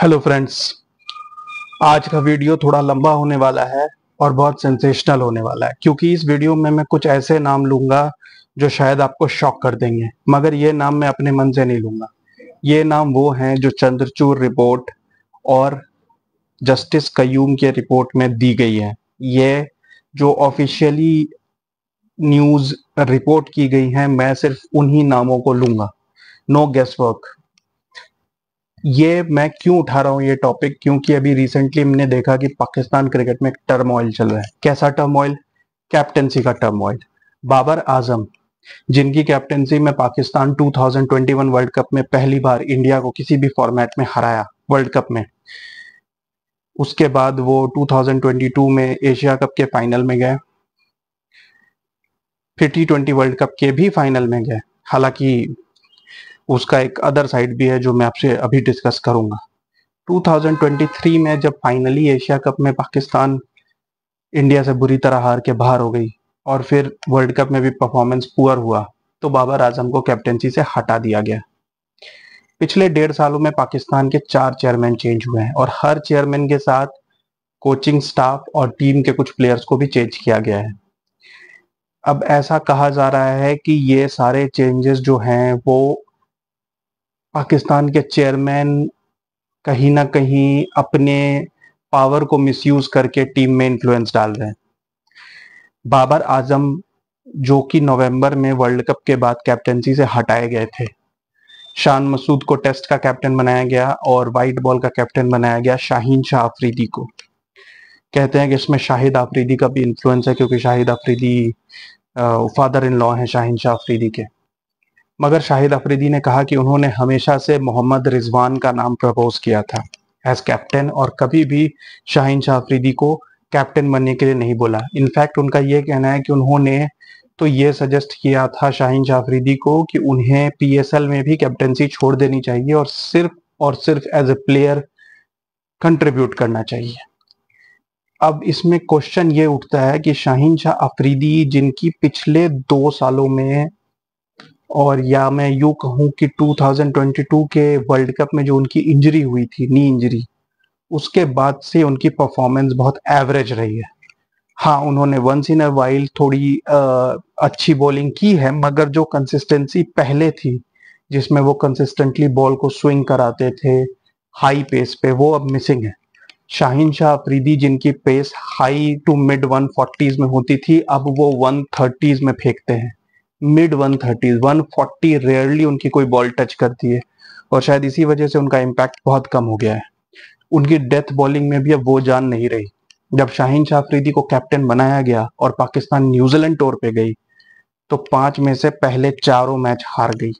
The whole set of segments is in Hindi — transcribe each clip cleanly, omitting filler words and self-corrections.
Hello friends. आज का वीडियो थोड़ा लंबा होने वाला है और बहुत सेंसेशनल होने वाला है, क्योंकि इस वीडियो में मैं कुछ ऐसे नाम लूंगा जो शायद आपको शॉक कर देंगे। मगर ये नाम मैं अपने मन से नहीं लूंगा। ये नाम वो हैं जो चंद्रचूड़ रिपोर्ट और जस्टिस कयूम के रिपोर्ट में दी गई है। ये जो ऑफिशियली न्यूज रिपोर्ट की गई है, मैं सिर्फ उन्हीं नामों को लूंगा। No guess work. ये मैं क्यों उठा रहा हूँ ये टॉपिक, क्योंकि अभी रिसेंटली हमने देखा कि पाकिस्तान क्रिकेट में एक टर्मोइल चल रहा है। कैसा टर्मोइल? कैप्टेंसी का टर्मोइल। बाबर आजम, जिनकी कैप्टेंसी में पाकिस्तान 2021 वर्ल्ड कप में पहली बार इंडिया को किसी भी फॉर्मेट में हराया वर्ल्ड कप में। उसके बाद वो 2022 में एशिया कप के फाइनल में गए, फिर T20 वर्ल्ड कप के भी फाइनल में गए। हालांकि उसका एक अदर साइड भी है जो मैं आपसे अभी डिस्कस करूंगा। 2023 में जब फाइनली एशिया कप में पाकिस्तान इंडिया से बुरी तरह हार के बाहर हो गई और फिर वर्ल्ड कप में भी परफॉर्मेंस पुअर हुआ, तो बाबर आजम को कैप्टेंसी से हटा दिया गया। पिछले 1.5 सालों में पाकिस्तान के 4 चेयरमैन चेंज हुए हैं और हर चेयरमैन के साथ कोचिंग स्टाफ और टीम के कुछ प्लेयर्स को भी चेंज किया गया है। अब ऐसा कहा जा रहा है कि ये सारे चेंजेस जो हैं वो पाकिस्तान के चेयरमैन कहीं ना कहीं अपने पावर को मिसयूज करके टीम में इन्फ्लुएंस डाल रहे हैं। बाबर आजम, जो कि नवंबर में वर्ल्ड कप के बाद कैप्टेंसी से हटाए गए थे, शान मसूद को टेस्ट का कैप्टन बनाया गया और वाइट बॉल का कैप्टन बनाया गया शाहीन शाह अफरीदी को। कहते हैं कि इसमें शाहिद अफरीदी का भी इन्फ्लुएंस है, क्योंकि Shahid Afridi father in law हैं शाहीन शाह अफरीदी के। मगर शाहिद अफरीदी ने कहा कि उन्होंने हमेशा से मोहम्मद रिजवान का नाम प्रपोज किया था एज कैप्टन, और कभी भी शाहीन शाह अफरीदी को कैप्टन बनने के लिए नहीं बोला। इनफैक्ट उनका ये कहना है कि उन्होंने तो ये सजेस्ट किया था शाहीन शाह अफरीदी को कि उन्हें PSL में भी कैप्टनसी छोड़ देनी चाहिए और सिर्फ एज ए प्लेयर कंट्रीब्यूट करना चाहिए। अब इसमें क्वेश्चन ये उठता है कि शाहीन शाह अफरीदी, जिनकी पिछले 2 सालों में, और या मैं यूं कहूं कि 2022 के वर्ल्ड कप में जो उनकी इंजरी हुई थी, नी इंजरी, उसके बाद से उनकी परफॉर्मेंस बहुत एवरेज रही है। हाँ, उन्होंने वंस इन अ वाइल थोड़ी अच्छी बॉलिंग की है, मगर जो कंसिस्टेंसी पहले थी, जिसमें वो कंसिस्टेंटली बॉल को स्विंग कराते थे हाई पेस पे, वो अब मिसिंग है। शाहीन शाह अफरीदी, जिनकी pace high to mid 140s में होती थी, अब वो 130s में फेंकते हैं। मिड 130s, 140 रेयरली उनकी कोई बॉल टच करती है, और शायद इसी वजह से उनका इम्पैक्ट बहुत कम हो गया है। उनकी डेथ बॉलिंग में भी अब वो जान नहीं रही। जब शाहीन शाह अफरीदी को कैप्टन बनाया गया और पाकिस्तान न्यूजीलैंड टूर पे गई, तो 5 में से पहले चारों मैच हार गई।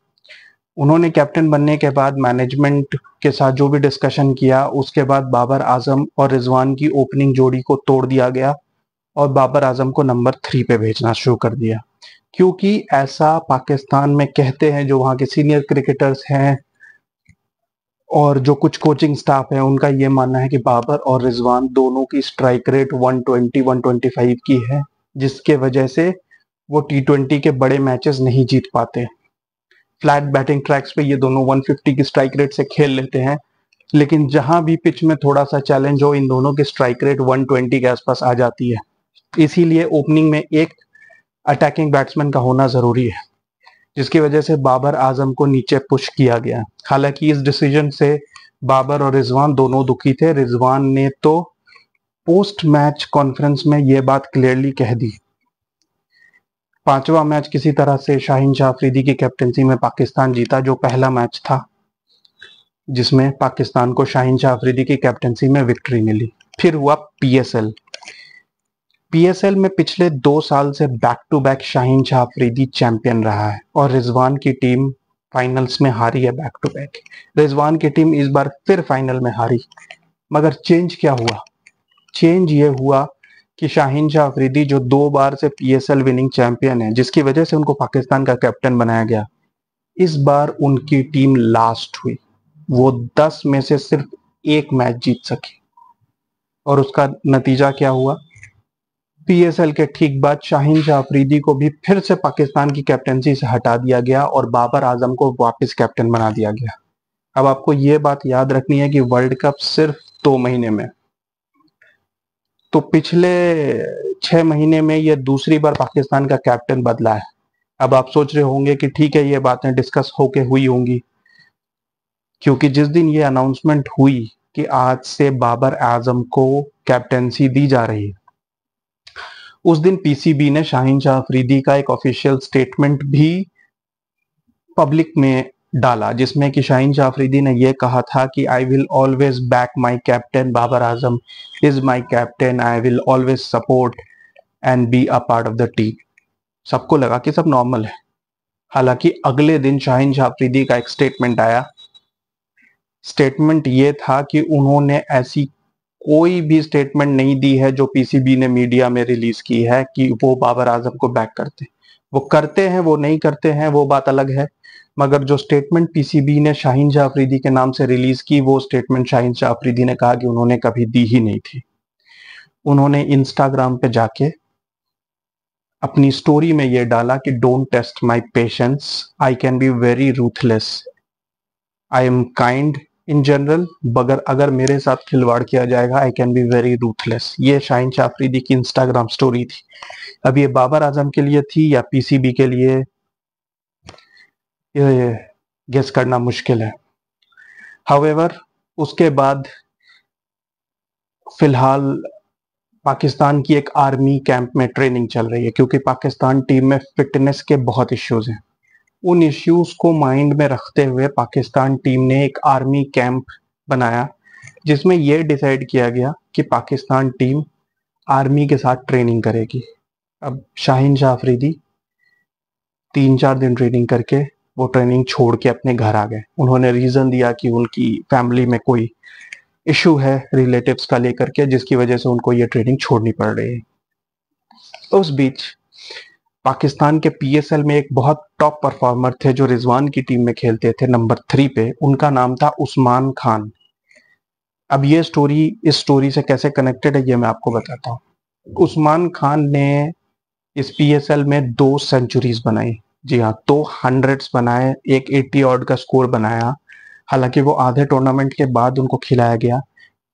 उन्होंने कैप्टन बनने के बाद मैनेजमेंट के साथ जो भी डिस्कशन किया, उसके बाद बाबर आजम और रिजवान की ओपनिंग जोड़ी को तोड़ दिया गया और बाबर आजम को नंबर 3 पे भेजना शुरू कर दिया। क्योंकि ऐसा पाकिस्तान में कहते हैं जो वहाँ के सीनियर क्रिकेटर्स हैं और जो कुछ कोचिंग स्टाफ है, उनका ये मानना है कि बाबर और रिजवान दोनों की स्ट्राइक रेट 120 125 की है, जिसके वजह से वो T20 के बड़े मैचेस नहीं जीत पाते। फ्लैट बैटिंग ट्रैक्स पे ये दोनों 150 की स्ट्राइक रेट से खेल लेते हैं, लेकिन जहां भी पिच में थोड़ा सा चैलेंज हो, इन दोनों की स्ट्राइक रेट 120 के आसपास आ जाती है। इसीलिए ओपनिंग में एक अटैकिंग बैट्समैन का होना जरूरी है, जिसकी वजह से बाबर आजम को नीचे पुश किया गया। हालांकि इस डिसीजन से बाबर और रिजवान दोनों दुखी थे। रिजवान ने तो पोस्ट मैच कॉन्फ्रेंस में ये बात क्लियरली कह दी। 5वां मैच किसी तरह से शाहीन शाह अफरीदी की कैप्टनसी में पाकिस्तान जीता, जो पहला मैच था जिसमें पाकिस्तान को शाहीन शाह अफरीदी की कैप्टनसी में विक्ट्री मिली। फिर हुआ PSL में पिछले 2 साल से back to back Shaheen Shah Afridi champion रहा है और रिजवान की टीम फाइनल्स में हारी है बैक टू बैक। रिजवान की टीम इस बार फिर फाइनल में हारी। मगर चेंज क्या हुआ? चेंज ये हुआ कि शाहीन शाह अफरीदी, जो 2 बार से PSL विनिंग चैंपियन है, जिसकी वजह से उनको पाकिस्तान का कैप्टन बनाया गया, इस बार उनकी टीम लास्ट हुई। वो 10 में से सिर्फ 1 मैच जीत सकी, और उसका नतीजा क्या हुआ? PSL के ठीक बाद शाहीन शाह अफरीदी को भी फिर से पाकिस्तान की कैप्टनसी से हटा दिया गया और बाबर आजम को वापस कैप्टन बना दिया गया। अब आपको ये बात याद रखनी है कि वर्ल्ड कप सिर्फ 2 महीने में, तो पिछले 6 महीने में ये दूसरी बार पाकिस्तान का कैप्टन बदला है। अब आप सोच रहे होंगे कि ठीक है, ये बातें डिस्कस होके हुई होंगी, क्योंकि जिस दिन ये अनाउंसमेंट हुई कि आज से बाबर आजम को कैप्टेंसी दी जा रही है, उस दिन पीसीबी ने शाहीन शाह अफरीदी का एक ऑफिशियल स्टेटमेंट भी पब्लिक में डाला, जिसमें कि शाहीन शाह अफरीदी ने यह कहा था कि I will always back my captain, Babar Azam is my captain, I will always support and be a part of the team. सबको लगा कि सब नॉर्मल है। हालांकि अगले दिन शाहीन शाह अफरीदी का एक स्टेटमेंट आया। स्टेटमेंट ये था कि उन्होंने ऐसी कोई भी स्टेटमेंट नहीं दी है जो पीसीबी ने मीडिया में रिलीज की है कि वो बाबर आजम को बैक करते। वो करते हैं, वो नहीं करते हैं, वो बात अलग है। मगर जो स्टेटमेंट पीसीबी ने शाहीन शाह अफरीदी के नाम से रिलीज की, वो स्टेटमेंट शाहीन शाह अफरीदी ने कहा कि उन्होंने कभी दी ही नहीं थी। उन्होंने इंस्टाग्राम पे जाके अपनी स्टोरी में ये डाला कि don't test my patience, I can be very ruthless, I am kind in general, मगर अगर मेरे साथ खिलवाड़ किया जाएगा I can be very ruthless. ये शाहीन शाह अफरीदी की इंस्टाग्राम स्टोरी थी। अब ये बाबर आजम के लिए थी या पीसीबी के लिए, ये गेस करना मुश्किल है। हाउएवर, उसके बाद फिलहाल पाकिस्तान की एक आर्मी कैंप में ट्रेनिंग चल रही है, क्योंकि पाकिस्तान टीम में फिटनेस के बहुत इश्यूज हैं। उन इश्यूज को माइंड में रखते हुए पाकिस्तान टीम ने एक आर्मी कैंप बनाया, जिसमें यह डिसाइड किया गया कि पाकिस्तान टीम आर्मी के साथ ट्रेनिंग करेगी। अब शाहीन शाह अफरीदी 3-4 दिन ट्रेनिंग करके वो ट्रेनिंग छोड़ के अपने घर आ गए। उन्होंने रीजन दिया कि उनकी फैमिली में कोई इशू है रिलेटिव्स का लेकर के, जिसकी वजह से उनको ये ट्रेनिंग छोड़नी पड़ रही है। उस बीच पाकिस्तान के पीएसएल में एक बहुत टॉप परफॉर्मर थे जो रिजवान की टीम में खेलते थे, नंबर 3 पे। उनका नाम था उस्मान खान। अब ये स्टोरी इस स्टोरी से कैसे कनेक्टेड है, ये मैं आपको बताता हूँ। उस्मान खान ने इस पीएसएल में 2 सेंचुरीज बनाई। जी हाँ, 2 हंड्रेड्स बनाए, एक 80 ऑड का स्कोर बनाया। हालांकि वो आधे टूर्नामेंट के बाद उनको खिलाया गया,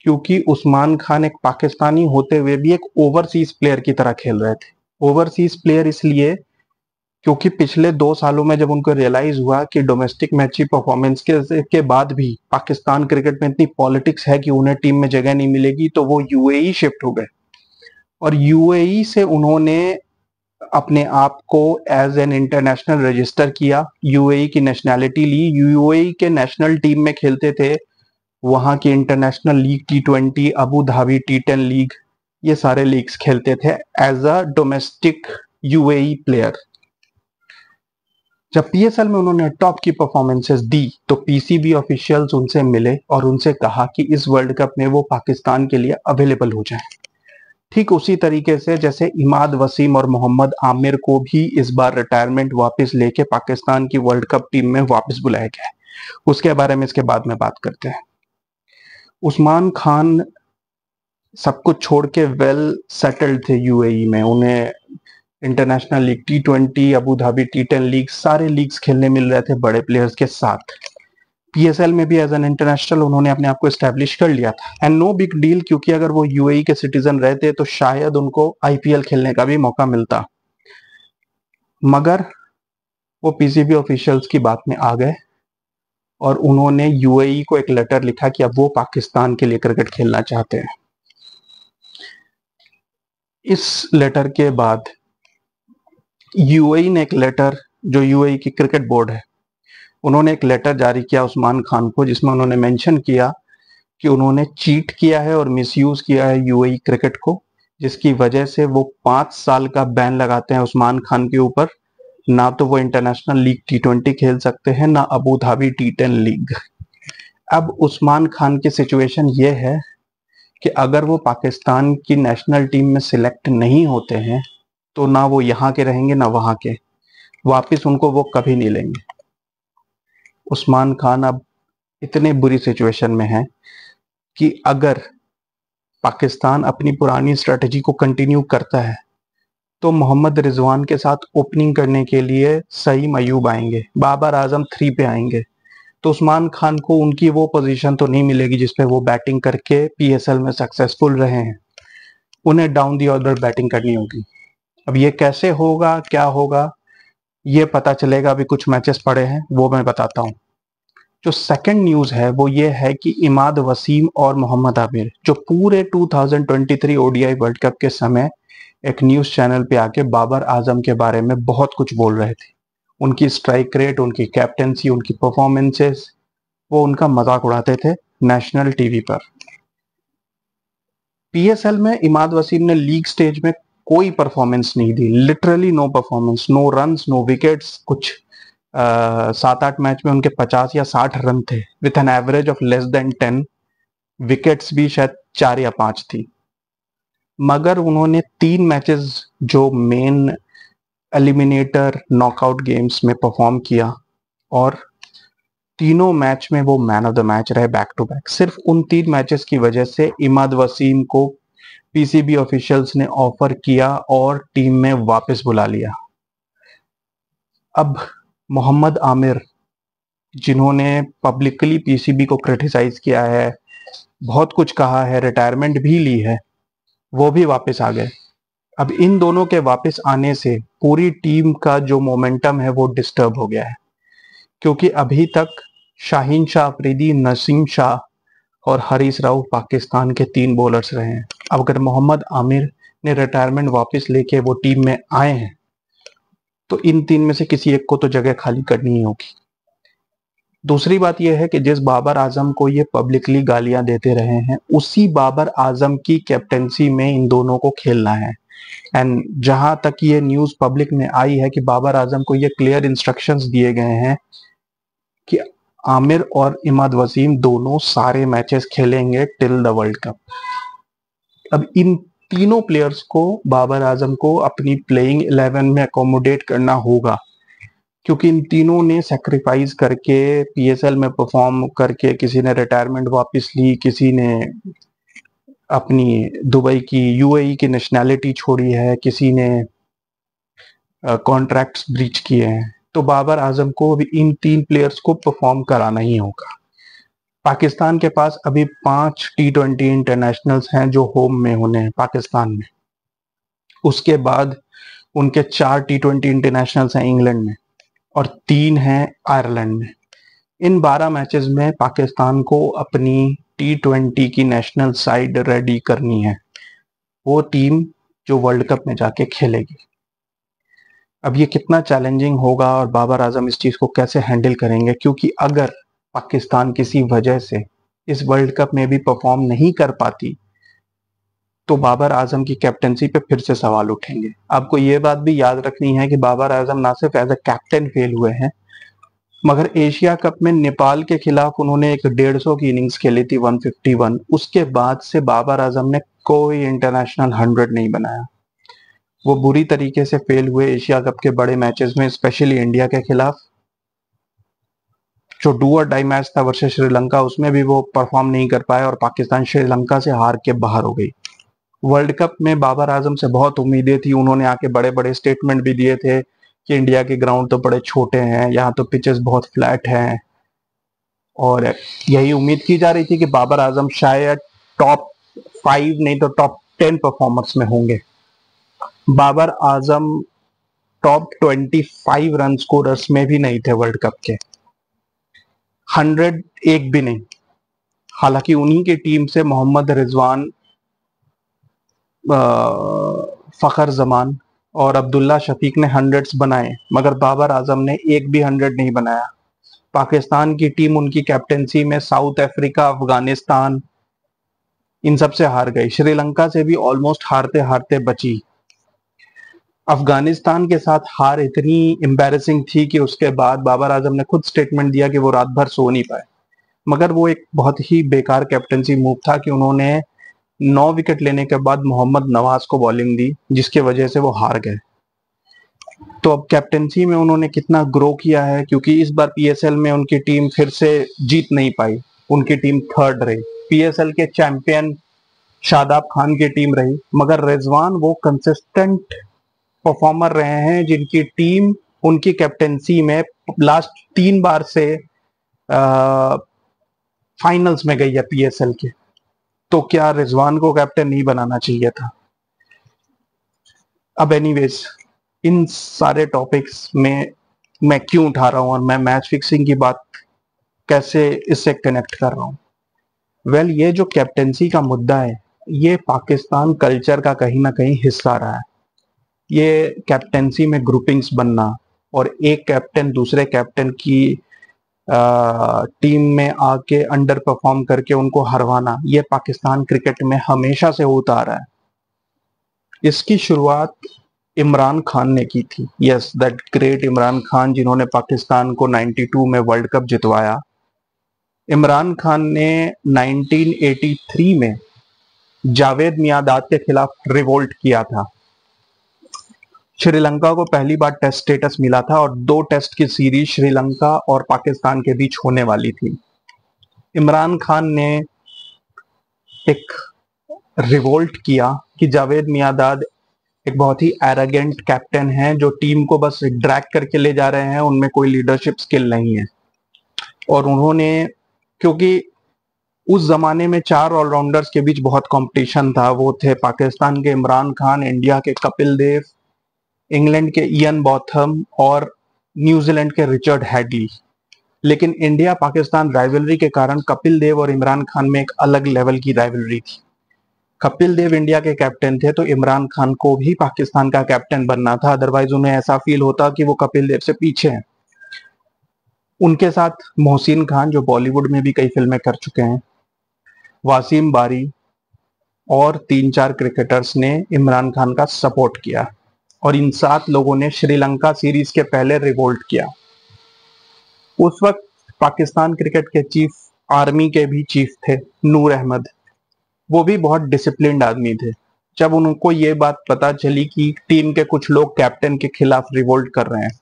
क्योंकि उस्मान खान एक पाकिस्तानी होते हुए भी एक ओवरसीज प्लेयर की तरह खेल रहे थे। ओवरसीज प्लेयर इसलिए क्योंकि पिछले 2 सालों में जब उनको रियलाइज हुआ कि डोमेस्टिक मैच की परफॉर्मेंस के बाद भी पाकिस्तान क्रिकेट में इतनी पॉलिटिक्स है कि उन्हें टीम में जगह नहीं मिलेगी, तो वो यूएई शिफ्ट हो गए। और यूएई से उन्होंने अपने आप को एज एन इंटरनेशनल रजिस्टर किया, यूएई की नेशनैलिटी ली, यूएई के नेशनल टीम में खेलते थे। वहां की international league T20, Abu Dhabi T10 league, ये सारे लीग्स खेलते थे as a domestic UAE player. जब पीएसएल में उन्होंने टॉप की परफॉर्मेंसेस दी, तो पीसीबी ऑफिशियल्स उनसे मिले और उनसे कहा कि इस वर्ल्ड कप में वो पाकिस्तान के लिए अवेलेबल हो जाएं। ठीक उसी तरीके से जैसे इमाद वसीम और मोहम्मद आमिर को भी इस बार रिटायरमेंट वापस लेके पाकिस्तान की वर्ल्ड कप टीम में वापस बुलाया गया है। उसके बारे में इसके बाद में बात करते हैं। उस्मान खान सब कुछ छोड़ के वेल सेटल्ड थे यूएई में। उन्हें international league T20, Abu Dhabi T10 league, सारे लीग्स खेलने मिल रहे थे बड़े प्लेयर्स के साथ। पीएसएल में भी एज एन इंटरनेशनल उन्होंने अपने आप को एस्टेब्लिश कर लिया था, एंड नो बिग डील, क्योंकि अगर वो यूएई के सिटीजन रहते तो शायद उनको आईपीएल खेलने का भी मौका मिलता। मगर वो पीसीबी ऑफिशियल्स की बात में आ गए और उन्होंने यूएई को एक लेटर लिखा कि अब वो पाकिस्तान के लिए क्रिकेट खेलना चाहते हैं। इस लेटर के बाद यूएई ने एक लेटर, जो यूएई की क्रिकेट बोर्ड है, उन्होंने एक लेटर जारी किया उस्मान खान को, जिसमें उन्होंने मेंशन किया कि उन्होंने चीट किया है और मिसयूज किया है यूएई क्रिकेट को, जिसकी वजह से वो 5 साल का बैन लगाते हैं उस्मान खान के ऊपर। ना तो वो इंटरनेशनल लीग T20 खेल सकते हैं, ना अबू धाबी T10 लीग। अब उस्मान खान की सिचुएशन ये है कि अगर वो पाकिस्तान की नेशनल टीम में सिलेक्ट नहीं होते हैं, तो ना वो यहाँ के रहेंगे ना वहां के, वापिस उनको वो कभी नहीं लेंगे। उस्मान खान अब इतने बुरी सिचुएशन में है कि अगर पाकिस्तान अपनी पुरानी स्ट्रेटजी को कंटिन्यू करता है, तो मोहम्मद रिजवान के साथ ओपनिंग करने के लिए सईम अयूब आएंगे, बाबर आजम 3 पे आएंगे, तो उस्मान खान को उनकी वो पोजीशन तो नहीं मिलेगी जिसपे वो बैटिंग करके पीएसएल में सक्सेसफुल रहे हैं। उन्हें डाउन दी ऑर्डर बैटिंग करनी होगी। अब ये कैसे होगा, क्या होगा, ये पता चलेगा। अभी कुछ मैचेस पड़े हैं, वो मैं बताता हूँ। जो सेकंड न्यूज है वो ये है कि इमाद वसीम और मोहम्मद आमिर, जो पूरे 2023 ओडीआई वर्ल्ड कप के समय एक न्यूज चैनल पे आके बाबर आजम के बारे में बहुत कुछ बोल रहे थे, उनकी स्ट्राइक रेट, उनकी कैप्टेंसी, उनकी परफॉर्मेंसेस, वो उनका मजाक उड़ाते थे नेशनल टीवी पर। पीएसएल में इमाद वसीम ने लीग स्टेज में कोई परफॉर्मेंस नहीं दी, literally no performance, no runs, no wickets. कुछ 7-8 मैच में उनके 50 या 60 रन थे with an average of less than 10, wickets भी शायद 4 या 5 थी। मगर उन्होंने 3 मैचेस जो मेन एलिमिनेटर नॉकआउट गेम्स में परफॉर्म किया और तीनों मैच में वो मैन ऑफ द मैच रहे बैक टू बैक। सिर्फ उन 3 मैचेस की वजह से इमाद वसीम को पीसीबी ऑफिशियल्स ने ऑफर किया और टीम में वापस बुला लिया। अब मोहम्मद आमिर, जिन्होंने पब्लिकली पीसीबी को क्रिटिसाइज किया है, बहुत कुछ कहा है, रिटायरमेंट भी ली है, वो भी वापस आ गए। अब इन दोनों के वापस आने से पूरी टीम का जो मोमेंटम है वो डिस्टर्ब हो गया है, क्योंकि अभी तक शाहीन शाह अफरीदी, नसीम शाह और हरीश राव पाकिस्तान के 3 बॉलर्स रहे हैं। अब अगर मोहम्मद आमिर ने रिटायरमेंट वापस लेके वो टीम में आए हैं तो इन 3 में से किसी एक को तो जगह खाली करनी ही होगी। दूसरी बात यह है कि जिस बाबर आजम को ये पब्लिकली गालियां देते रहे हैं, उसी बाबर आजम की कैप्टेंसी में इन दोनों को खेलना है। एंड जहां तक ये न्यूज पब्लिक में आई है कि बाबर आजम को ये क्लियर इंस्ट्रक्शंस दिए गए हैं कि आमिर और इमाद वसीम दोनों सारे मैचेस खेलेंगे टिल द वर्ल्ड कप। अब इन तीनों प्लेयर्स को, बाबर आजम को अपनी प्लेइंग 11 में अकोमोडेट करना होगा, क्योंकि इन तीनों ने सेक्रीफाइस करके पीएसएल में परफॉर्म करके, किसी ने रिटायरमेंट वापस ली, किसी ने अपनी दुबई की, यूएई की नेशनैलिटी छोड़ी है, किसी ने कॉन्ट्रैक्ट्स ब्रीच किए हैं। तो बाबर आजम को भी इन 3 प्लेयर्स को परफॉर्म कराना ही होगा। पाकिस्तान के पास अभी 5 टी20 इंटरनेशनल्स हैं जो होम में होने हैं पाकिस्तान में। उसके बाद उनके 4 टी20 इंटरनेशनल्स हैं इंग्लैंड में और 3 हैं आयरलैंड में। इन 12 मैचेस में पाकिस्तान को अपनी टी20 की नेशनल साइड रेडी करनी है, वो टीम जो वर्ल्ड कप में जाके खेलेगी। अब ये कितना चैलेंजिंग होगा और बाबर आजम इस चीज को कैसे हैंडल करेंगे, क्योंकि अगर पाकिस्तान किसी वजह से इस वर्ल्ड कप में भी परफॉर्म नहीं कर पाती तो बाबर आजम की कैप्टेंसी पे फिर से सवाल उठेंगे। आपको ये बात भी याद रखनी है कि बाबर आजम ना सिर्फ एज ए कैप्टन फेल हुए हैं, मगर एशिया कप में नेपाल के खिलाफ उन्होंने एक 150 की इनिंग्स खेली थी, 151। उसके बाद से बाबर आजम ने कोई इंटरनेशनल 100 नहीं बनाया। वो बुरी तरीके से फेल हुए एशिया कप के बड़े मैचेस में, स्पेशली इंडिया के खिलाफ। जो डू और डाई मैच था वर्सेस श्रीलंका, उसमें भी वो परफॉर्म नहीं कर पाए और पाकिस्तान श्रीलंका से हार के बाहर हो गई। वर्ल्ड कप में बाबर आजम से बहुत उम्मीदें थी, उन्होंने आके बड़े बड़े स्टेटमेंट भी दिए थे कि इंडिया के ग्राउंड तो बड़े छोटे हैं, यहाँ तो पिचेस बहुत फ्लैट हैं, और यही उम्मीद की जा रही थी कि बाबर आजम शायद टॉप 5 नहीं तो टॉप 10 परफॉर्मर्स में होंगे। Babar Azam top 25 run scorers में भी नहीं थे वर्ल्ड कप के, 100 एक भी नहीं। हालांकि उन्हीं की टीम से मोहम्मद रिजवान, फखर जमान और अब्दुल्ला शफीक ने 100 बनाए, मगर बाबर आजम ने एक भी 100 नहीं बनाया। पाकिस्तान की टीम उनकी कैप्टेंसी में साउथ अफ्रीका, अफगानिस्तान, इन सब से हार गई। श्रीलंका से भी ऑलमोस्ट हारते हारते बची। अफगानिस्तान के साथ हार इतनी एम्बैरेसिंग थी कि उसके बाद बाबर आजम ने खुद स्टेटमेंट दिया कि वो रात भर सो नहीं पाए। मगर वो एक बहुत ही बेकार कैप्टेंसी मूव था कि उन्होंने 9 विकेट लेने के बाद मोहम्मद नवाज को बॉलिंग दी, जिसके वजह से वो हार गए। तो अब कैप्टेंसी में उन्होंने कितना ग्रो किया है, क्योंकि इस बार पीएसएल में उनकी टीम फिर से जीत नहीं पाई, उनकी टीम 3rd रही। पीएसएल के चैंपियन शादाब खान की टीम रही, मगर रिजवान वो कंसिस्टेंट परफॉर्मर रहे हैं जिनकी टीम उनकी कैप्टेंसी में लास्ट 3 बार से फाइनल्स में गई है पीएसएल के, तो क्या रिजवान को कैप्टन नहीं बनाना चाहिए था? अब एनीवेज, इन सारे टॉपिक्स में मैं क्यों उठा रहा हूं और मैं मैच फिक्सिंग की बात कैसे इससे कनेक्ट कर रहा हूं? वेल, ये जो कैप्टेंसी का मुद्दा है, ये पाकिस्तान कल्चर का कहीं ना कहीं हिस्सा रहा है। ये कैप्टेंसी में ग्रुपिंग्स बनना और एक कैप्टन दूसरे कैप्टन की टीम में आके अंडर परफॉर्म करके उनको हरवाना, ये पाकिस्तान क्रिकेट में हमेशा से होता आ रहा है। इसकी शुरुआत इमरान खान ने की थी। Yes, that great Imran Khan, जिन्होंने पाकिस्तान को 92 में वर्ल्ड कप जितवाया। इमरान खान ने 1983 में जावेद मियांदाद के खिलाफ रिवोल्ट किया था। श्रीलंका को पहली बार टेस्ट स्टेटस मिला था और 2 टेस्ट की सीरीज श्रीलंका और पाकिस्तान के बीच होने वाली थी। इमरान खान ने एक रिवोल्ट किया कि जावेद मियांदाद एक बहुत ही एरोगेंट कैप्टन है, जो टीम को बस ड्रैग करके ले जा रहे हैं, उनमें कोई लीडरशिप स्किल नहीं है। और उन्होंने, क्योंकि उस जमाने में 4 ऑलराउंडर्स के बीच बहुत कंपटीशन था, वो थे पाकिस्तान के इमरान खान, इंडिया के कपिल देव, इंग्लैंड के इयन बॉथम और न्यूजीलैंड के रिचर्ड हैडली। लेकिन इंडिया पाकिस्तान राइवलरी के कारण कपिल देव और इमरान खान में एक अलग लेवल की राइवलरी थी। कपिल देव इंडिया के कैप्टन थे, तो इमरान खान को भी पाकिस्तान का कैप्टन बनना था, अदरवाइज उन्हें ऐसा फील होता कि वो कपिल देव से पीछे हैं। उनके साथ मोहसिन खान, जो बॉलीवुड में भी कई फिल्में कर चुके हैं, वासीम बारी और 3-4 क्रिकेटर्स ने इमरान खान का सपोर्ट किया। और इन 7 लोगों ने श्रीलंका सीरीज के पहले रिवोल्ट किया। उस वक्त पाकिस्तान क्रिकेट के चीफ, आर्मी के भी चीफ थे, नूर अहमद। वो भी बहुत डिसिप्लिन्ड आदमी थे। जब उनको ये बात पता चली कि टीम के कुछ लोग कैप्टन के खिलाफ रिवोल्ट कर रहे हैं,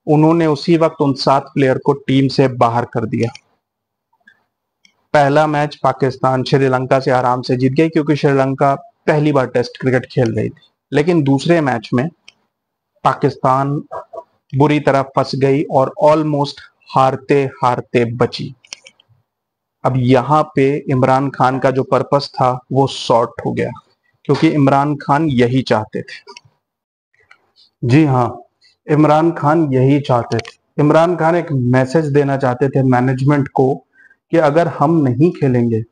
उन्होंने उसी वक्त उन 7 प्लेयर को टीम से बाहर कर दिया। पहला मैच पाकिस्तान श्रीलंका से आराम से जीत गई, क्योंकि श्रीलंका पहली बार टेस्ट क्रिकेट खेल रही थी। लेकिन दूसरे मैच में पाकिस्तान बुरी तरह फंस गई और ऑलमोस्ट हारते हारते बची। अब यहाँ पे इमरान खान का जो पर्पस था वो शॉर्ट हो गया, क्योंकि इमरान खान यही चाहते थे। जी हाँ, इमरान खान यही चाहते थे। इमरान खान एक मैसेज देना चाहते थे मैनेजमेंट को कि अगर हम नहीं खेलेंगे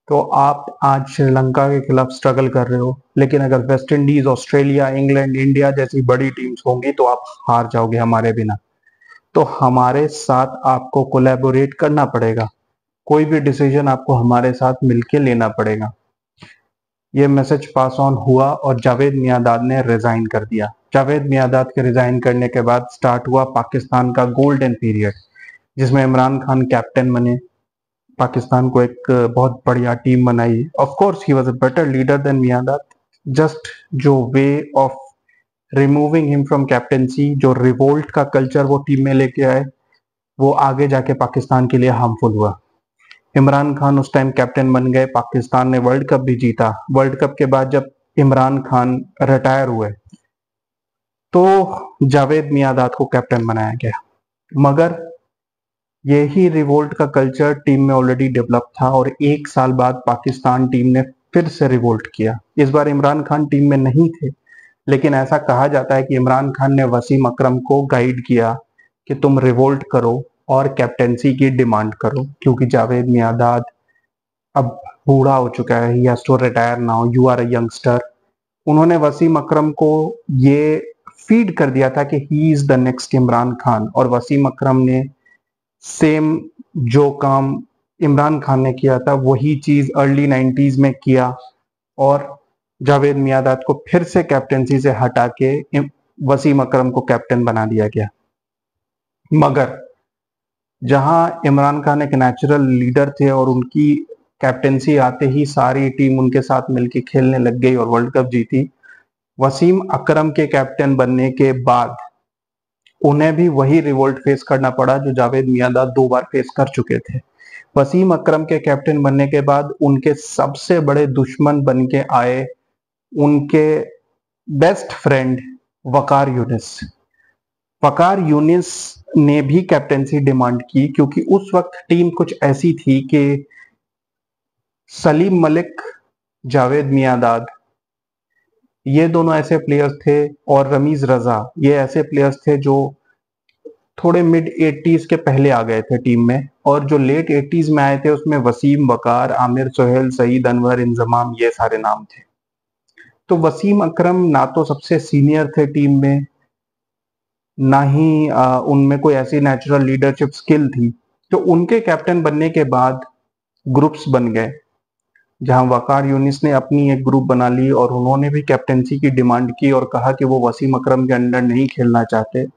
तो आप आज श्रीलंका के खिलाफ स्ट्रगल कर रहे हो, लेकिन अगर West Indies, Australia, England, India जैसी बड़ी टीम्स होंगी तो आप हार जाओगे हमारे बिना। तो हमारे साथ आपको कोलैबोरेट करना पड़ेगा, कोई भी डिसीजन आपको हमारे साथ मिलके लेना पड़ेगा। ये मैसेज पास ऑन हुआ और जावेद मियांदाद ने रिजाइन कर दिया। जावेद मियांदाद के रिजाइन करने के बाद स्टार्ट हुआ पाकिस्तान का गोल्डन पीरियड, जिसमें इमरान खान कैप्टन बने, पाकिस्तान को एक बहुत बढ़िया टीम बनाई। Of course he was a better leader than Miandad, just जो way of removing him from captaincy, जो रिवोल्ट का कल्चर वो टीम में लेके आए, वो आगे जाके पाकिस्तान के लिए हार्मफुल हुआ। इमरान खान उस टाइम कैप्टन बन गए, पाकिस्तान ने वर्ल्ड कप भी जीता। वर्ल्ड कप के बाद जब इमरान खान रिटायर हुए तो जावेद मियांदाद को कैप्टन बनाया गया। मगर यही रिवोल्ट का कल्चर टीम में ऑलरेडी डेवलप था और 1 साल बाद पाकिस्तान टीम ने फिर से रिवोल्ट किया। इस बार इमरान खान टीम में नहीं थे, लेकिन ऐसा कहा जाता है कि इमरान खान ने वसीम अकरम को गाइड किया कि तुम रिवोल्ट करो और कैप्टेंसी की डिमांड करो, क्योंकि जावेद मियांदाद अब बूढ़ा हो चुका है, he has to retire now, you are a youngster. उन्होंने वसीम अकरम को ये फीड कर दिया था कि he is the next Imran Khan, और वसीम अकरम ने सेम जो काम इमरान खान ने किया था वही चीज अर्ली 90s में किया, और जावेद मियांदाद को फिर से कैप्टेंसी से हटा के वसीम अकरम को कैप्टन बना दिया गया। मगर जहां इमरान खान एक नेचुरल लीडर थे और उनकी कैप्टेंसी आते ही सारी टीम उनके साथ मिलकर खेलने लग गई और वर्ल्ड कप जीती, वसीम अकरम के कैप्टन बनने के बाद उन्हें भी वही रिवोल्ट फेस करना पड़ा जो जावेद मियांदाद 2 बार फेस कर चुके थे। वसीम अकरम के कैप्टन बनने के बाद उनके सबसे बड़े दुश्मन बन के आए उनके बेस्ट फ्रेंड वकार यूनिस। वकार यूनिस ने भी कैप्टेंसी डिमांड की, क्योंकि उस वक्त टीम कुछ ऐसी थी कि सलीम मलिक, जावेद मियांदाद, ये दोनों ऐसे प्लेयर्स थे, और रमीज रजा, ये ऐसे प्लेयर्स थे जो थोड़े मिड 80s के पहले आ गए थे टीम में, और जो लेट 80s में आए थे उसमें वसीम, वकार, आमिर सोहेल, सईद अनवर, इंजमाम, ये सारे नाम थे। तो वसीम अकरम ना तो सबसे सीनियर थे टीम में, ना ही उनमें कोई ऐसी नेचुरल लीडरशिप स्किल थी। तो उनके कैप्टन बनने के बाद ग्रुप्स बन गए, जहां वकार यूनिस ने अपनी एक ग्रुप बना ली और उन्होंने भी कैप्टेंसी की डिमांड की और कहा कि वो वसीम अकरम के अंडर नहीं खेलना चाहते।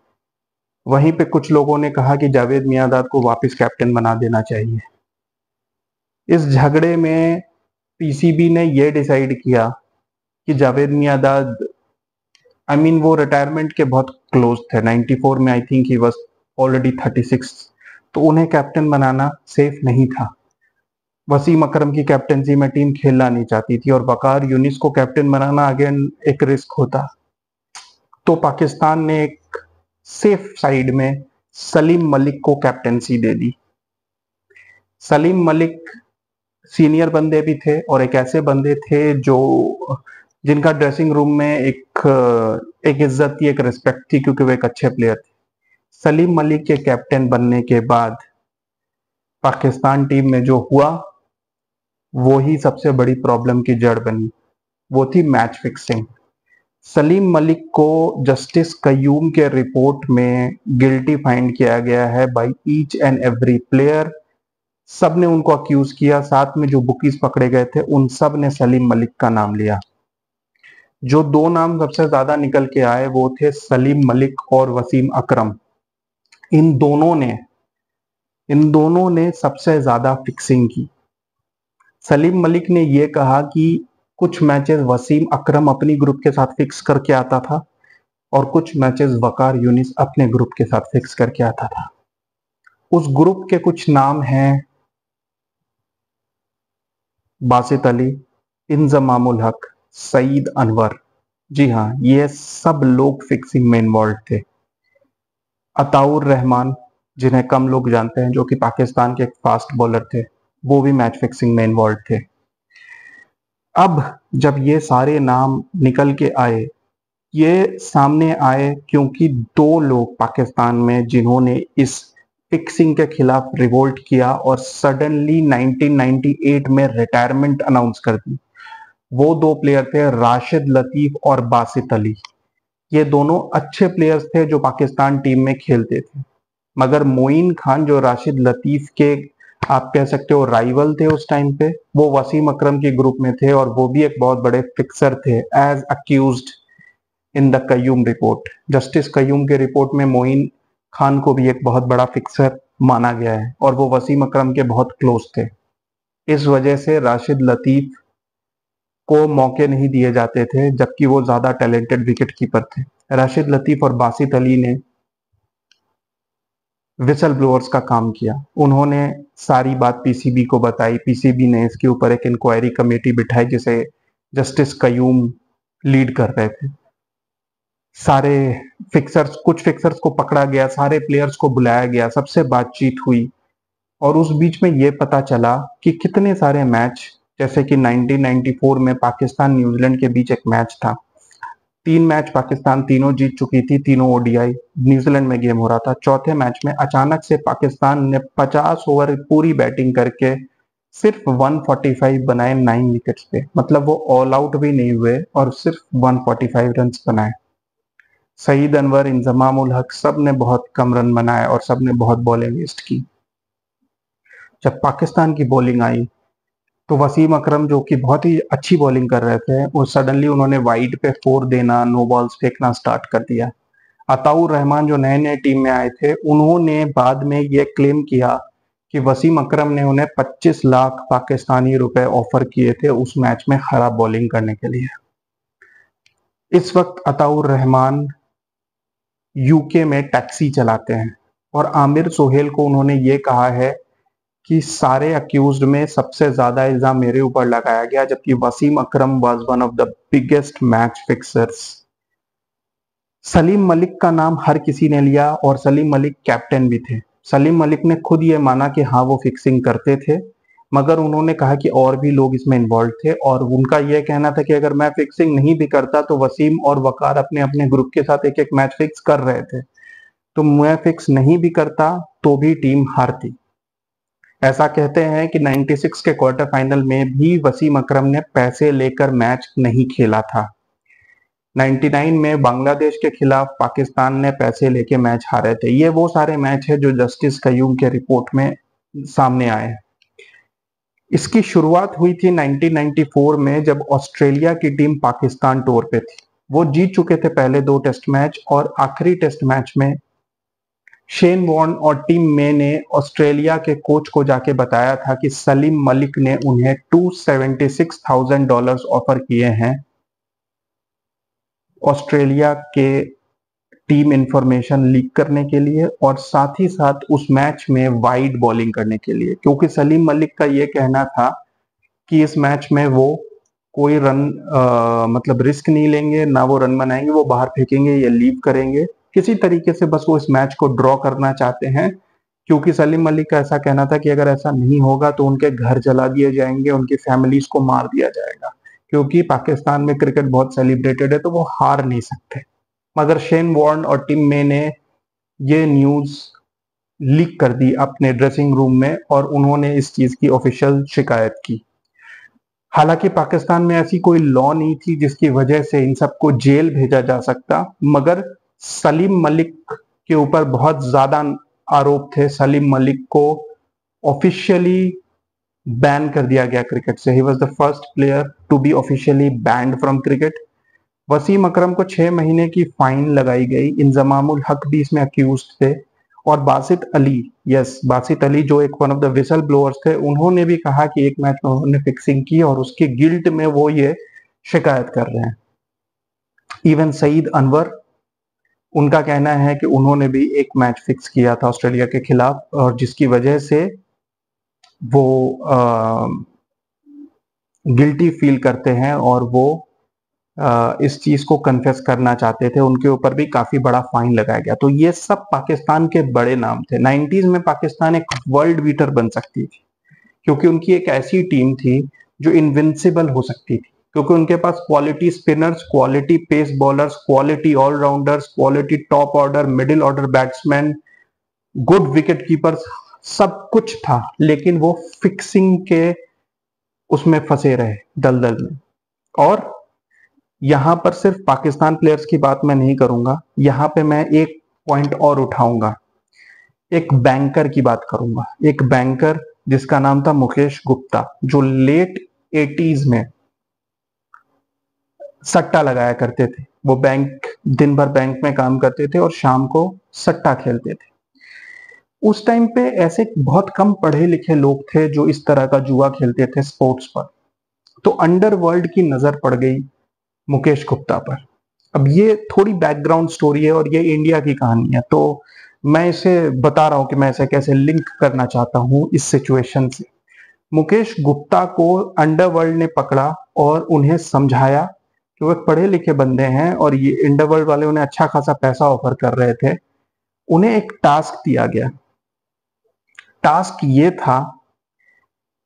वहीं पे कुछ लोगों ने कहा कि जावेद मियांदाद को वापस कैप्टन बना देना चाहिए। इस झगड़े में पीसीबी ने ये डिसाइड किया कि जावेद मियांदाद, वो रिटायरमेंट के बहुत क्लोज थे, 94 में I think he was already 36, तो उन्हें कैप्टन बनाना सेफ नहीं था। वसीम अकरम की कैप्टनसी में टीम खेलना नहीं चाहती थी और वकार यूनिस को कैप्टन बनाना अगेन एक रिस्क होता। तो पाकिस्तान ने एक सेफ साइड में सलीम मलिक को कैप्टनसी दे दी। सलीम मलिक सीनियर बंदे भी थे और एक ऐसे बंदे थे जो जिनका ड्रेसिंग रूम में एक इज्जत थी, एक रिस्पेक्ट थी, क्योंकि वो एक अच्छे प्लेयर थे। सलीम मलिक के कैप्टन बनने के बाद पाकिस्तान टीम में जो हुआ वो ही सबसे बड़ी प्रॉब्लम की जड़ बनी, वो थी मैच फिक्सिंग। सलीम मलिक को जस्टिस कयूम के रिपोर्ट में गिल्टी फाइंड किया गया है by each and every player. सब ने उनको अक्यूज किया, साथ में जो बुकीज पकड़े गए थे उन सब ने सलीम मलिक का नाम लिया। जो दो नाम सबसे ज्यादा निकल के आए वो थे सलीम मलिक और वसीम अकरम। इन दोनों ने सबसे ज्यादा फिक्सिंग की। सलीम मलिक ने यह कहा कि कुछ मैचेस वसीम अकरम अपनी ग्रुप के साथ फिक्स करके आता था और कुछ मैचेस वकार यूनिस अपने ग्रुप के साथ फिक्स करके आता था। उस ग्रुप के कुछ नाम हैं बासित अली, इंजमामुल हक, सईद अनवर। जी हाँ, ये सब लोग फिक्सिंग में इन्वॉल्व थे। अताउर रहमान, जिन्हें कम लोग जानते हैं, जो कि पाकिस्तान के एक फास्ट बॉलर थे, वो भी मैच फिक्सिंग में इन्वॉल्व थे। अब जब ये सारे नाम निकल के आए, ये सामने आए क्योंकि दो लोग पाकिस्तान में जिन्होंने इस फिक्सिंग के खिलाफ रिवोल्ट किया और सडनली 1998 में रिटायरमेंट अनाउंस कर दी। वो दो प्लेयर थे राशिद लतीफ और बासित अली। ये दोनों अच्छे प्लेयर्स थे जो पाकिस्तान टीम में खेलते थे, मगर मोइन खान जो राशिद लतीफ के आप कह सकते हो राइवल थे उस टाइम पे, वो वसीम अकरम के ग्रुप में थे और वो भी एक बहुत बड़े फिक्सर थे as accused in the Qayyum report. Justice Qayyum के रिपोर्ट में मोइन खान को भी एक बहुत बड़ा फिक्सर माना गया है और वो वसीम अकरम के बहुत क्लोज थे। इस वजह से राशिद लतीफ को मौके नहीं दिए जाते थे, जबकि वो ज्यादा टैलेंटेड विकेट कीपर थे। राशिद लतीफ और बासित अली ने विसल ब्लोअर्स का काम किया। उन्होंने सारी बात पीसीबी को बताई। पीसीबी ने इसके ऊपर एक इंक्वायरी कमेटी बिठाई जिसे जस्टिस कयूम लीड कर रहे थे। सारे कुछ फिक्सर्स को पकड़ा गया, सारे प्लेयर्स को बुलाया गया, सबसे बातचीत हुई और उस बीच में यह पता चला कि कितने सारे मैच, जैसे कि 1994 में पाकिस्तान न्यूजीलैंड के बीच एक मैच था। 3 मैच पाकिस्तान तीनों जीत चुकी थी, तीनों ओडीआई। न्यूजीलैंड में गेम हो रहा था। चौथे मैच में अचानक से पाकिस्तान ने 50 ओवर पूरी बैटिंग करके सिर्फ 145 बनाए 9 विकेट्स पे। मतलब वो ऑल आउट भी नहीं हुए और सिर्फ 145 रन बनाए। सईद अनवर, इंजमाम उल हक सब ने बहुत कम रन बनाए और सब ने बहुत बॉलिंग वेस्ट की। जब पाकिस्तान की बॉलिंग आई तो वसीम अकरम, जो कि बहुत ही अच्छी बॉलिंग कर रहे थे, वो सडनली उन्होंने वाइड पे 4 देना, नो बॉल्स फेंकना स्टार्ट कर दिया। अताउर रहमान जो नए नए टीम में आए थे, उन्होंने बाद में ये क्लेम किया कि वसीम अकरम ने उन्हें 25 लाख पाकिस्तानी रुपए ऑफर किए थे उस मैच में खराब बॉलिंग करने के लिए। इस वक्त अताउर रहमान यूके में टैक्सी चलाते हैं और आमिर सोहेल को उन्होंने ये कहा है कि सारे अक्यूज्ड में सबसे ज्यादा इल्जाम मेरे ऊपर लगाया गया, जबकि Wasim Akram was one of the biggest match fixers. Salim Malik का नाम हर किसी ने लिया और सलीम मलिक कैप्टन भी थे। सलीम मलिक ने खुद ये माना कि हाँ वो फिक्सिंग करते थे, मगर उन्होंने कहा कि और भी लोग इसमें इन्वॉल्व थे और उनका यह कहना था कि अगर मैं फिक्सिंग नहीं भी करता तो वसीम और वकार अपने अपने ग्रुप के साथ एक एक मैच फिक्स कर रहे थे, तो मैं फिक्स नहीं भी करता तो भी टीम हारती। ऐसा कहते हैं कि 96 के क्वार्टर फाइनल में भी वसीम अकरम ने पैसे लेकर मैच नहीं खेला था। 99 में बांग्लादेश के खिलाफ पाकिस्तान ने पैसे लेके मैच हारे थे। ये वो सारे मैच है जो जस्टिस कयूम के रिपोर्ट में सामने आए। इसकी शुरुआत हुई थी 1994 में, जब ऑस्ट्रेलिया की टीम पाकिस्तान टूर पे थी। वो जीत चुके थे पहले 2 टेस्ट मैच और आखिरी टेस्ट मैच में शेन वॉर्न और टीम में ने ऑस्ट्रेलिया के कोच को जाके बताया था कि सलीम मलिक ने उन्हें $276,000 ऑफर किए हैं ऑस्ट्रेलिया के टीम इंफॉर्मेशन लीक करने के लिए और साथ ही साथ उस मैच में वाइड बॉलिंग करने के लिए, क्योंकि सलीम मलिक का यह कहना था कि इस मैच में वो कोई रन मतलब रिस्क नहीं लेंगे, ना वो रन बनाएंगे, वो बाहर फेंकेंगे या लीव करेंगे, किसी तरीके से बस वो इस मैच को ड्रॉ करना चाहते हैं। क्योंकि सलीम मलिक का ऐसा कहना था कि अगर ऐसा नहीं होगा तो उनके घर जला दिए जाएंगे, उनकी फैमिलीज को मार दिया जाएगा, क्योंकि पाकिस्तान में क्रिकेट बहुत सेलिब्रेटेड है तो वो हार नहीं सकते। मगर शेन वॉर्न और टीम में ने ये न्यूज लीक कर दी अपने ड्रेसिंग रूम में और उन्होंने इस चीज की ऑफिशियल शिकायत की। हालांकि पाकिस्तान में ऐसी कोई लॉ नहीं थी जिसकी वजह से इन सबको जेल भेजा जा सकता, मगर सलीम मलिक के ऊपर बहुत ज्यादा आरोप थे। सलीम मलिक को ऑफिशियली बैन कर दिया गया क्रिकेट से। He was the first player to be officially banned from cricket. Wasim Akram को 6 महीने की फाइन लगाई गई। इंजमामुल हक भी इसमें अक्यूज थे और बासित अली, यस बासित अली जो एक one of the whistle blowers थे, उन्होंने भी कहा कि एक मैच में उन्होंने फिक्सिंग की और उसके गिल्ट में वो ये शिकायत कर रहे हैं। इवन सईद अनवर, उनका कहना है कि उन्होंने भी एक मैच फिक्स किया था ऑस्ट्रेलिया के खिलाफ और जिसकी वजह से वो गिल्टी फील करते हैं और वो इस चीज को कन्फेस करना चाहते थे। उनके ऊपर भी काफी बड़ा फाइन लगाया गया। तो ये सब पाकिस्तान के बड़े नाम थे। 90s में पाकिस्तान एक वर्ल्ड बीटर बन सकती थी, क्योंकि उनकी एक ऐसी टीम थी जो इनविंसिबल हो सकती थी, क्योंकि उनके पास quality spinners, quality pace bowlers, quality allrounders, quality top order, middle order batsman, good wicket keepers, सब कुछ था। लेकिन वो फिक्सिंग के उसमें फंसे रहे, दलदल में। और यहां पर सिर्फ पाकिस्तान प्लेयर्स की बात मैं नहीं करूंगा, यहां पे मैं एक पॉइंट और उठाऊंगा, एक बैंकर की बात करूंगा। एक बैंकर जिसका नाम था मुकेश गुप्ता, जो लेट 80s में सट्टा लगाया करते थे। वो दिन भर बैंक में काम करते थे और शाम को सट्टा खेलते थे। उस टाइम पे ऐसे बहुत कम पढ़े लिखे लोग थे जो इस तरह का जुआ खेलते थे स्पोर्ट्स पर। तो अंडरवर्ल्ड की नजर पड़ गई मुकेश गुप्ता पर। अब ये थोड़ी बैकग्राउंड स्टोरी है और ये इंडिया की कहानी है, तो मैं इसे बता रहा हूं कि मैं इसे कैसे लिंक करना चाहता हूं इस सिचुएशन से। मुकेश गुप्ता को अंडरवर्ल्ड ने पकड़ा और उन्हें समझाया कि वो एक पढ़े लिखे बंदे हैं और ये अंडरवर्ल्ड वाले उन्हें अच्छा खासा पैसा ऑफर कर रहे थे। उन्हें एक टास्क दिया गया। टास्क ये था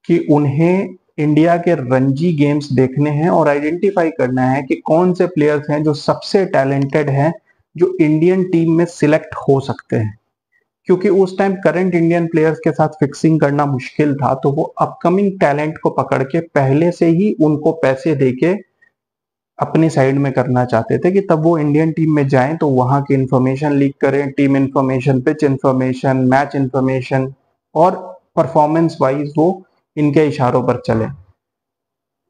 कि उन्हें इंडिया के रणजी गेम्स देखने हैं और आइडेंटिफाई करना है कि कौन से प्लेयर्स हैं जो सबसे टैलेंटेड हैं, जो इंडियन टीम में सिलेक्ट हो सकते हैं। क्योंकि उस टाइम करंट इंडियन प्लेयर्स के साथ फिक्सिंग करना मुश्किल था, तो वो अपकमिंग टैलेंट को पकड़ के पहले से ही उनको पैसे देके अपने साइड में करना चाहते थे कि तब वो इंडियन टीम में जाएं तो वहां की इंफॉर्मेशन लीक करें, team information, pitch information, match information और परफॉर्मेंस वाइज वो इनके इशारों पर चले।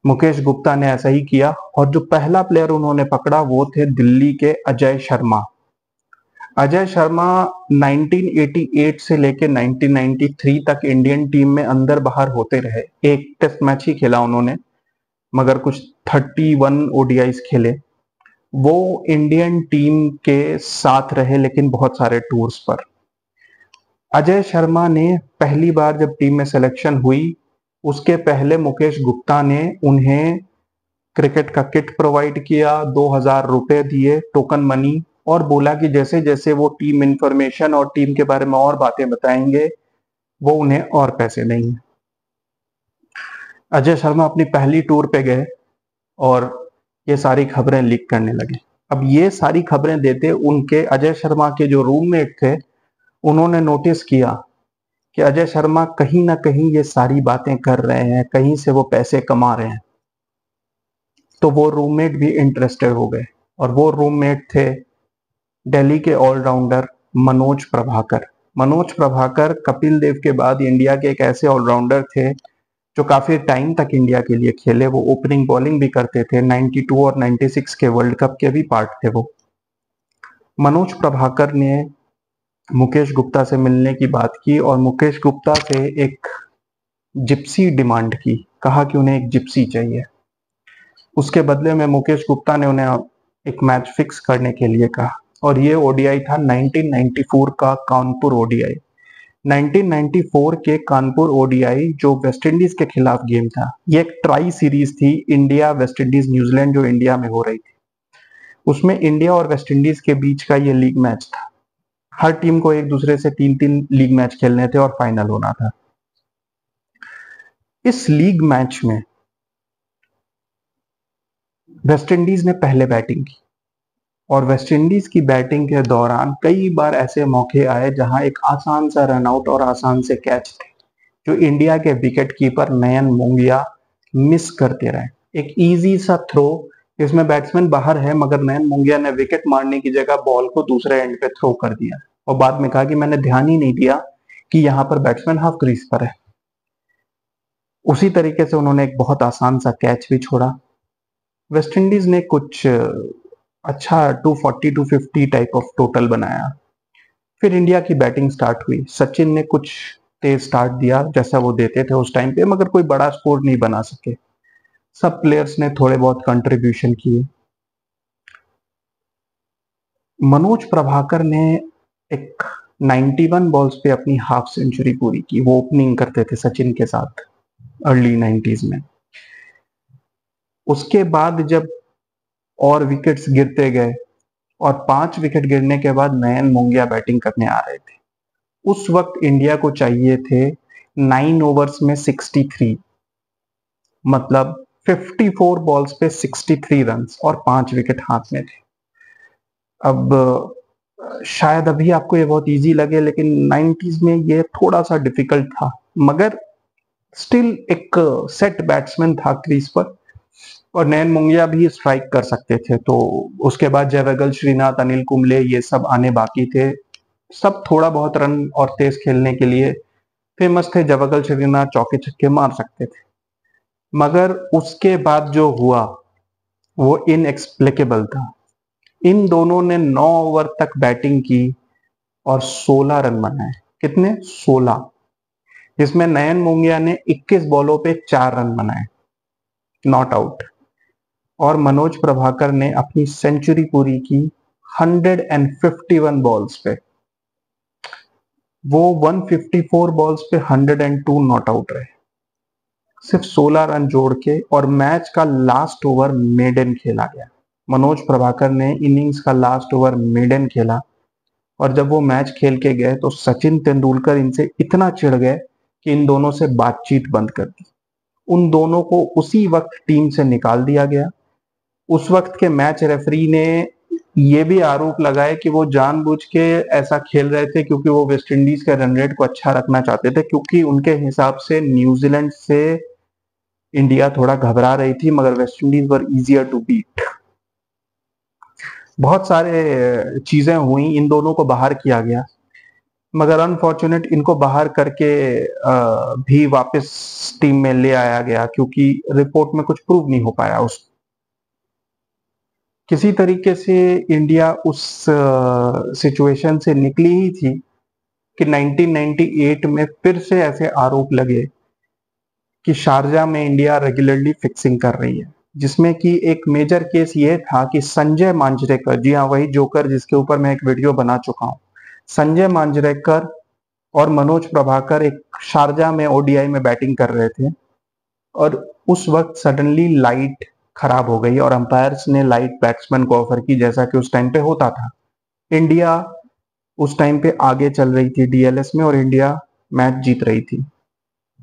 मुकेश गुप्ता ने ऐसा ही किया और जो पहला प्लेयर उन्होंने पकड़ा वो थे दिल्ली के अजय शर्मा। अजय शर्मा 1988 से लेकर 1993 तक इंडियन टीम में अंदर बाहर होते रहे। एक टेस्ट मैच ही खेला उन्होंने, मगर कुछ 31 ओडीआईस खेले। वो इंडियन टीम के साथ रहे लेकिन बहुत सारे टूर्स पर। अजय शर्मा ने पहली बार जब टीम में सिलेक्शन हुई, उसके पहले मुकेश गुप्ता ने उन्हें क्रिकेट का किट प्रोवाइड किया, 2000 रुपए दिए टोकन मनी, और बोला कि जैसे जैसे वो टीम इंफॉर्मेशन और टीम के बारे में और बातें बताएंगे वो उन्हें और पैसे देंगे। अजय शर्मा अपनी पहली टूर पे गए और ये सारी खबरें लीक करने लगे। अब ये सारी खबरें देते उनके अजय शर्मा के जो रूममेट थे उन्होंने नोटिस किया कि अजय शर्मा कहीं ना कहीं ये सारी बातें कर रहे हैं, कहीं से वो पैसे कमा रहे हैं। तो वो रूममेट भी इंटरेस्टेड हो गए और वो रूममेट थे दिल्ली के ऑलराउंडर मनोज प्रभाकर। मनोज प्रभाकर कपिल देव के बाद इंडिया के एक ऐसे ऑलराउंडर थे जो काफी टाइम तक इंडिया के लिए खेले। वो ओपनिंग बॉलिंग भी करते थे, 92 और 96 के वर्ल्ड कप के भी पार्ट थे वो। मनोज प्रभाकर ने मुकेश गुप्ता से मिलने की बात की और मुकेश गुप्ता से एक जिप्सी डिमांड की, कहा कि उन्हें एक जिप्सी चाहिए। उसके बदले में मुकेश गुप्ता ने उन्हें एक मैच फिक्स करने के लिए कहा और ये ओडीआई था 1994 का कानपुर ओडीआई। 1994 के कानपुर ओडीआई जो वेस्ट इंडीज के खिलाफ गेम था, ये एक ट्राई सीरीज थी, इंडिया वेस्ट इंडीज न्यूजीलैंड जो इंडिया में हो रही थी। उसमें इंडिया और वेस्ट इंडीज के बीच का ये लीग मैच था। हर टीम को एक दूसरे से 3-3 लीग मैच खेलने थे और फाइनल होना था। इस लीग मैच में वेस्ट इंडीज ने पहले बैटिंग की और वेस्ट इंडीज की बैटिंग के दौरान कई बार ऐसे मौके आए जहां एक आसान सा रनआउट और आसान से कैच थे जो इंडिया के विकेट कीपर नयन मोंगिया मिस करते रहे। एक इजी सा थ्रो, इसमें बैट्समैन बाहर है मगर नयन मोंगिया ने विकेट मारने की जगह बॉल को दूसरे एंड पे थ्रो कर दिया और बाद में कहा कि मैंने ध्यान ही नहीं दिया कि यहाँ पर बैट्समैन हाफ क्रीज पर है। उसी तरीके से उन्होंने एक बहुत आसान सा कैच भी छोड़ा। वेस्ट इंडीज ने कुछ अच्छा 240 250 टाइप ऑफ टोटल बनाया। फिर इंडिया की बैटिंग स्टार्ट हुई। सचिन ने कुछ तेज स्टार्ट दिया जैसा वो देते थे उस टाइम पे, मगर कोई बड़ा स्कोर नहीं बना सके। सब प्लेयर्स ने थोड़े बहुत कंट्रीब्यूशन किए। मनोज प्रभाकर ने एक 91 बॉल्स पे अपनी हाफ सेंचुरी पूरी की। वो ओपनिंग करते थे सचिन के साथ अर्ली 90s में। उसके बाद जब और विकेट्स गिरते गए और 5 विकेट गिरने के बाद नयन मोंगिया बैटिंग करने आ रहे थे। उस वक्त इंडिया को चाहिए थे 9 ओवर्स में 63, मतलब 54 बॉल्स पे 63 रन्स और 5 विकेट हाथ में थे। अब शायद अभी आपको ये बहुत इजी लगे लेकिन 90s में ये थोड़ा सा डिफिकल्ट था, मगर स्टिल एक सेट बैट्समैन था क्रीज पर और नयन मुंगिया भी स्ट्राइक कर सकते थे। तो उसके बाद जयवर्गल श्रीनाथ, अनिल कुंबले ये सब आने बाकी थे। सब थोड़ा बहुत रन और तेज खेलने के लिए फेमस थे। जयवर्गल श्रीनाथ चौके छक्के मार सकते थे, मगर उसके बाद जो हुआ वो इनएक्सप्लिकेबल था। इन दोनों ने 9 ओवर तक बैटिंग की और 16 रन बनाए। कितने? 16, जिसमें नयन मोंगिया ने 21 बॉलों पे 4 रन बनाए, नॉट आउट। और मनोज प्रभाकर ने अपनी सेंचुरी पूरी की 151 बॉल्स पे। वो 154 बॉल्स पे 102 नॉट आउट रहे, सिर्फ 16 रन जोड़ के। और मैच का लास्ट ओवर मेडन खेला गया। मनोज प्रभाकर ने इनिंग्स का लास्ट ओवर मेडन खेला और जब वो मैच खेल के गए तो सचिन तेंदुलकर इनसे इतना चिढ़ गए कि इन दोनों से बातचीत बंद कर दी। उन दोनों को उसी वक्त टीम से निकाल दिया गया। उस वक्त के मैच रेफरी ने ये भी आरोप लगाए कि वो जानबूझ के ऐसा खेल रहे थे क्योंकि वो वेस्ट इंडीज के रन रेट को अच्छा रखना चाहते थे, क्योंकि उनके हिसाब से न्यूजीलैंड से इंडिया थोड़ा घबरा रही थी मगर West Indies were easier to beat. बहुत सारे चीजें हुई, इन दोनों को बाहर किया गया मगर अनफॉर्चुनेट इनको बाहर करके भी वापस टीम में ले आया गया क्योंकि रिपोर्ट में कुछ प्रूव नहीं हो पाया। उस किसी तरीके से इंडिया उस सिचुएशन से निकली ही थी कि 1998 में फिर से ऐसे आरोप लगे कि शारजा में इंडिया रेगुलरली फिक्सिंग कर रही है, जिसमें कि एक मेजर केस ये था कि संजय मांजरेकर, जी हाँ वही जोकर जिसके ऊपर मैं एक वीडियो बना चुका हूं, संजय मांजरेकर और मनोज प्रभाकर एक शारजा में ओडीआई में बैटिंग कर रहे थे और उस वक्त सडनली लाइट खराब हो गई और अंपायर्स ने लाइट बैट्समैन को ऑफर की, जैसा कि उस टाइम पे होता था। इंडिया उस टाइम पे आगे चल रही थी डीएलएस में और इंडिया मैच जीत रही थी।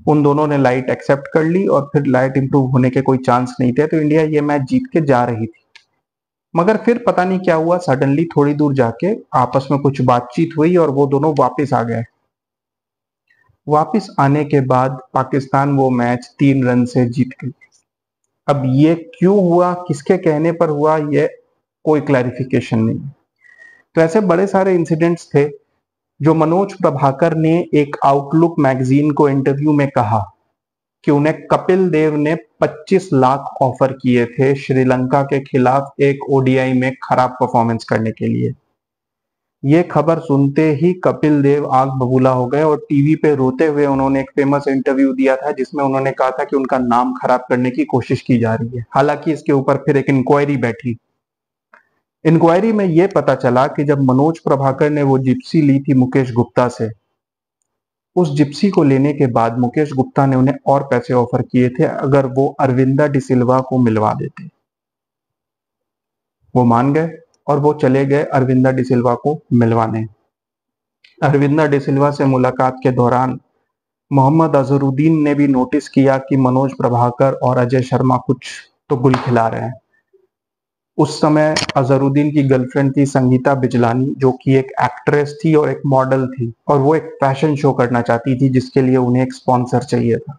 उन दोनों ने लाइट एक्सेप्ट कर ली और फिर लाइट इंप्रूव होने के कोई चांस नहीं थे, तो इंडिया ये मैच जीत के जा रही थी। मगर फिर पता नहीं क्या हुआ, सडनली थोड़ी दूर जाके आपस में कुछ बातचीत हुई और वो दोनों वापस आ गए। वापस आने के बाद पाकिस्तान वो मैच 3 रन से जीत गई। अब ये क्यों हुआ, किसके कहने पर हुआ, ये कोई क्लैरिफिकेशन नहीं। तो ऐसे बड़े सारे इंसिडेंट्स थे जो मनोज प्रभाकर ने एक आउटलुक मैगजीन को इंटरव्यू में कहा कि उन्हें कपिल देव ने 25 लाख ऑफर किए थे श्रीलंका के खिलाफ एक ओडीआई में खराब परफॉर्मेंस करने के लिए। ये खबर सुनते ही कपिल देव आग बबूला हो गए और टीवी पे रोते हुए उन्होंने एक फेमस इंटरव्यू दिया था जिसमें उन्होंने कहा था कि उनका नाम खराब करने की कोशिश की जा रही है। हालांकि इसके ऊपर फिर एक इंक्वायरी बैठी। इंक्वायरी में यह पता चला कि जब मनोज प्रभाकर ने वो जिप्सी ली थी मुकेश गुप्ता से, उस जिप्सी को लेने के बाद मुकेश गुप्ता ने उन्हें और पैसे ऑफर किए थे अगर वो अरविंदा डिसिल्वा को मिलवा देते। वो मान गए और वो चले गए अरविंदा डिसिल्वा को मिलवाने। अरविंदा डिसिल्वा से मुलाकात के दौरान मोहम्मद अजहरुद्दीन ने भी नोटिस किया कि मनोज प्रभाकर और अजय शर्मा कुछ तो गुल खिला रहे हैं। उस समय अजहरुद्दीन की गर्लफ्रेंड थी संगीता बिजलानी, जो कि एक एक्ट्रेस थी और एक मॉडल थी, और वो एक फैशन शो करना चाहती थी जिसके लिए उन्हें एक स्पॉन्सर चाहिए था।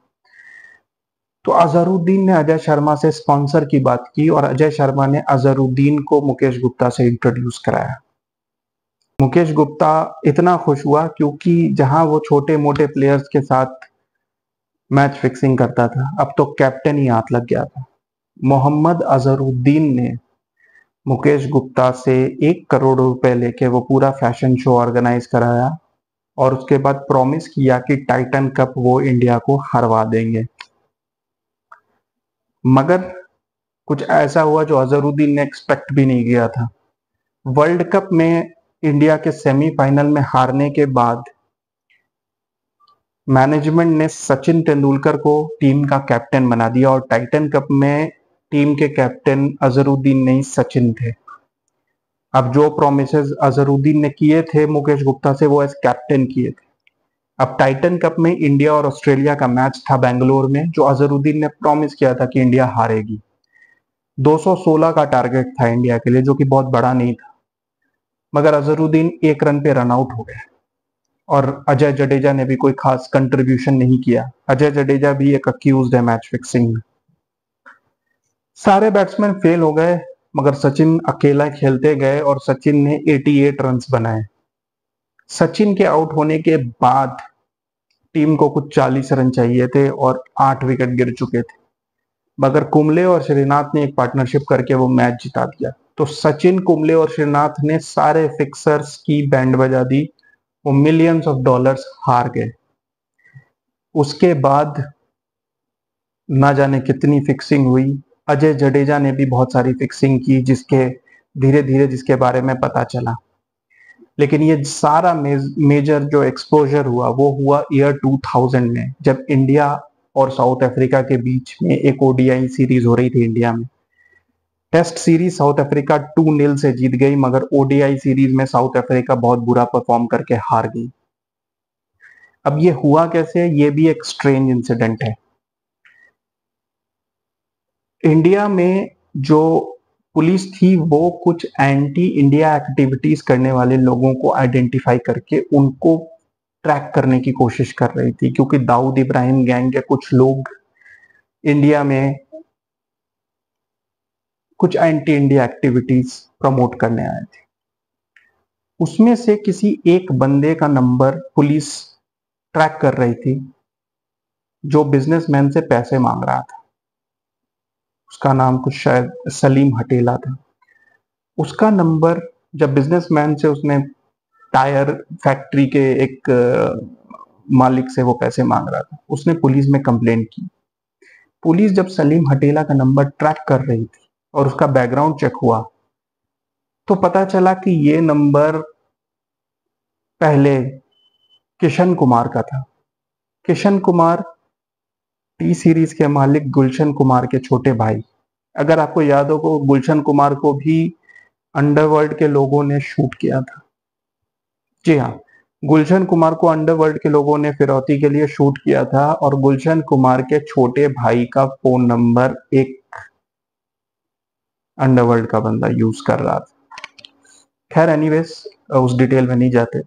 तो अजहरुद्दीन ने अजय शर्मा से स्पॉन्सर की बात की और अजय शर्मा ने अजहरुद्दीन को मुकेश गुप्ता से इंट्रोड्यूस कराया। मुकेश गुप्ता इतना खुश हुआ क्योंकि जहां वो छोटे मोटे प्लेयर्स के साथ मैच फिक्सिंग करता था, अब तो कैप्टन ही हाथ लग गया था। मोहम्मद अजहरुद्दीन ने मुकेश गुप्ता से 1 करोड़ रुपए लेके वो पूरा फैशन शो ऑर्गेनाइज कराया और उसके बाद प्रॉमिस किया कि टाइटन कप वो इंडिया को हरवा देंगे। मगर कुछ ऐसा हुआ जो अजहरुद्दीन ने एक्सपेक्ट भी नहीं किया था। वर्ल्ड कप में इंडिया के सेमीफाइनल में हारने के बाद मैनेजमेंट ने सचिन तेंदुलकर को टीम का कैप्टन बना दिया और टाइटन कप में टीम के कैप्टन अजहरुद्दीन नहीं सचिन थे। अब जो प्रोमिसेस अजहरुद्दीन ने किए थे मुकेश गुप्ता से, वो एज कैप्टन किए थे। अब टाइटन कप में इंडिया और ऑस्ट्रेलिया का मैच था बेंगलोर में, जो अजहरुद्दीन ने प्रॉमिस किया था कि इंडिया हारेगी। 216 का टारगेट था इंडिया के लिए, जो कि बहुत बड़ा नहीं था, मगर अजहरुद्दीन 1 रन पे रन आउट हो गए और अजय जडेजा ने भी कोई खास कंट्रीब्यूशन नहीं किया। अजय जडेजा भी एक अक्यूज्ड है मैच फिक्सिंग में। सारे बैट्समैन फेल हो गए, मगर सचिन अकेला खेलते गए और सचिन ने 88 रन्स बनाए। सचिन के आउट होने के बाद टीम को कुछ 40 रन चाहिए थे और 8 विकेट गिर चुके थे, मगर कुंबले और श्रीनाथ ने एक पार्टनरशिप करके वो मैच जिता दिया। तो सचिन, कुंबले और श्रीनाथ ने सारे फिक्सर्स की बैंड बजा दी, वो मिलियंस ऑफ डॉलर्स हार गए। उसके बाद ना जाने कितनी फिक्सिंग हुई। अजय जडेजा ने भी बहुत सारी फिक्सिंग की जिसके धीरे धीरे जिसके बारे में पता चला। लेकिन ये सारा मेजर जो एक्सपोजर हुआ वो हुआ ईयर 2000 में, जब इंडिया और साउथ अफ्रीका के बीच में एक ओडीआई सीरीज हो रही थी इंडिया में। टेस्ट सीरीज साउथ अफ्रीका 2-0 से जीत गई, मगर ओडीआई सीरीज में साउथ अफ्रीका बहुत बुरा परफॉर्म करके हार गई। अब ये हुआ कैसे, ये भी एक स्ट्रेंज इंसिडेंट है। इंडिया में जो पुलिस थी वो कुछ एंटी इंडिया एक्टिविटीज करने वाले लोगों को आइडेंटिफाई करके उनको ट्रैक करने की कोशिश कर रही थी, क्योंकि दाऊद इब्राहिम गैंग के कुछ लोग इंडिया में कुछ एंटी इंडिया एक्टिविटीज प्रमोट करने आए थे। उसमें से किसी एक बंदे का नंबर पुलिस ट्रैक कर रही थी जो बिजनेसमैन से पैसे मांग रहा था। उसका नाम कुछ शायद सलीम हटेला था। उसका नंबर जब बिजनेसमैन से उसने टायर फैक्ट्री के एक मालिक से वो पैसे मांग रहा था, उसने पुलिस में कंप्लेंट की। पुलिस जब सलीम हटेला का नंबर ट्रैक कर रही थी और उसका बैकग्राउंड चेक हुआ, तो पता चला कि ये नंबर पहले किशन कुमार का था। किशन कुमार टी सीरीज के मालिक गुलशन कुमार के छोटे भाई। अगर आपको याद हो, गुलशन कुमार को भी अंडरवर्ल्ड के लोगों ने शूट किया था। जी हाँ, गुलशन कुमार को अंडरवर्ल्ड के लोगों ने फिरौती के लिए शूट किया था और गुलशन कुमार के छोटे भाई का फोन नंबर एक अंडरवर्ल्ड का बंदा यूज कर रहा था। खैर एनीवेज, उस डिटेल में नहीं जाते।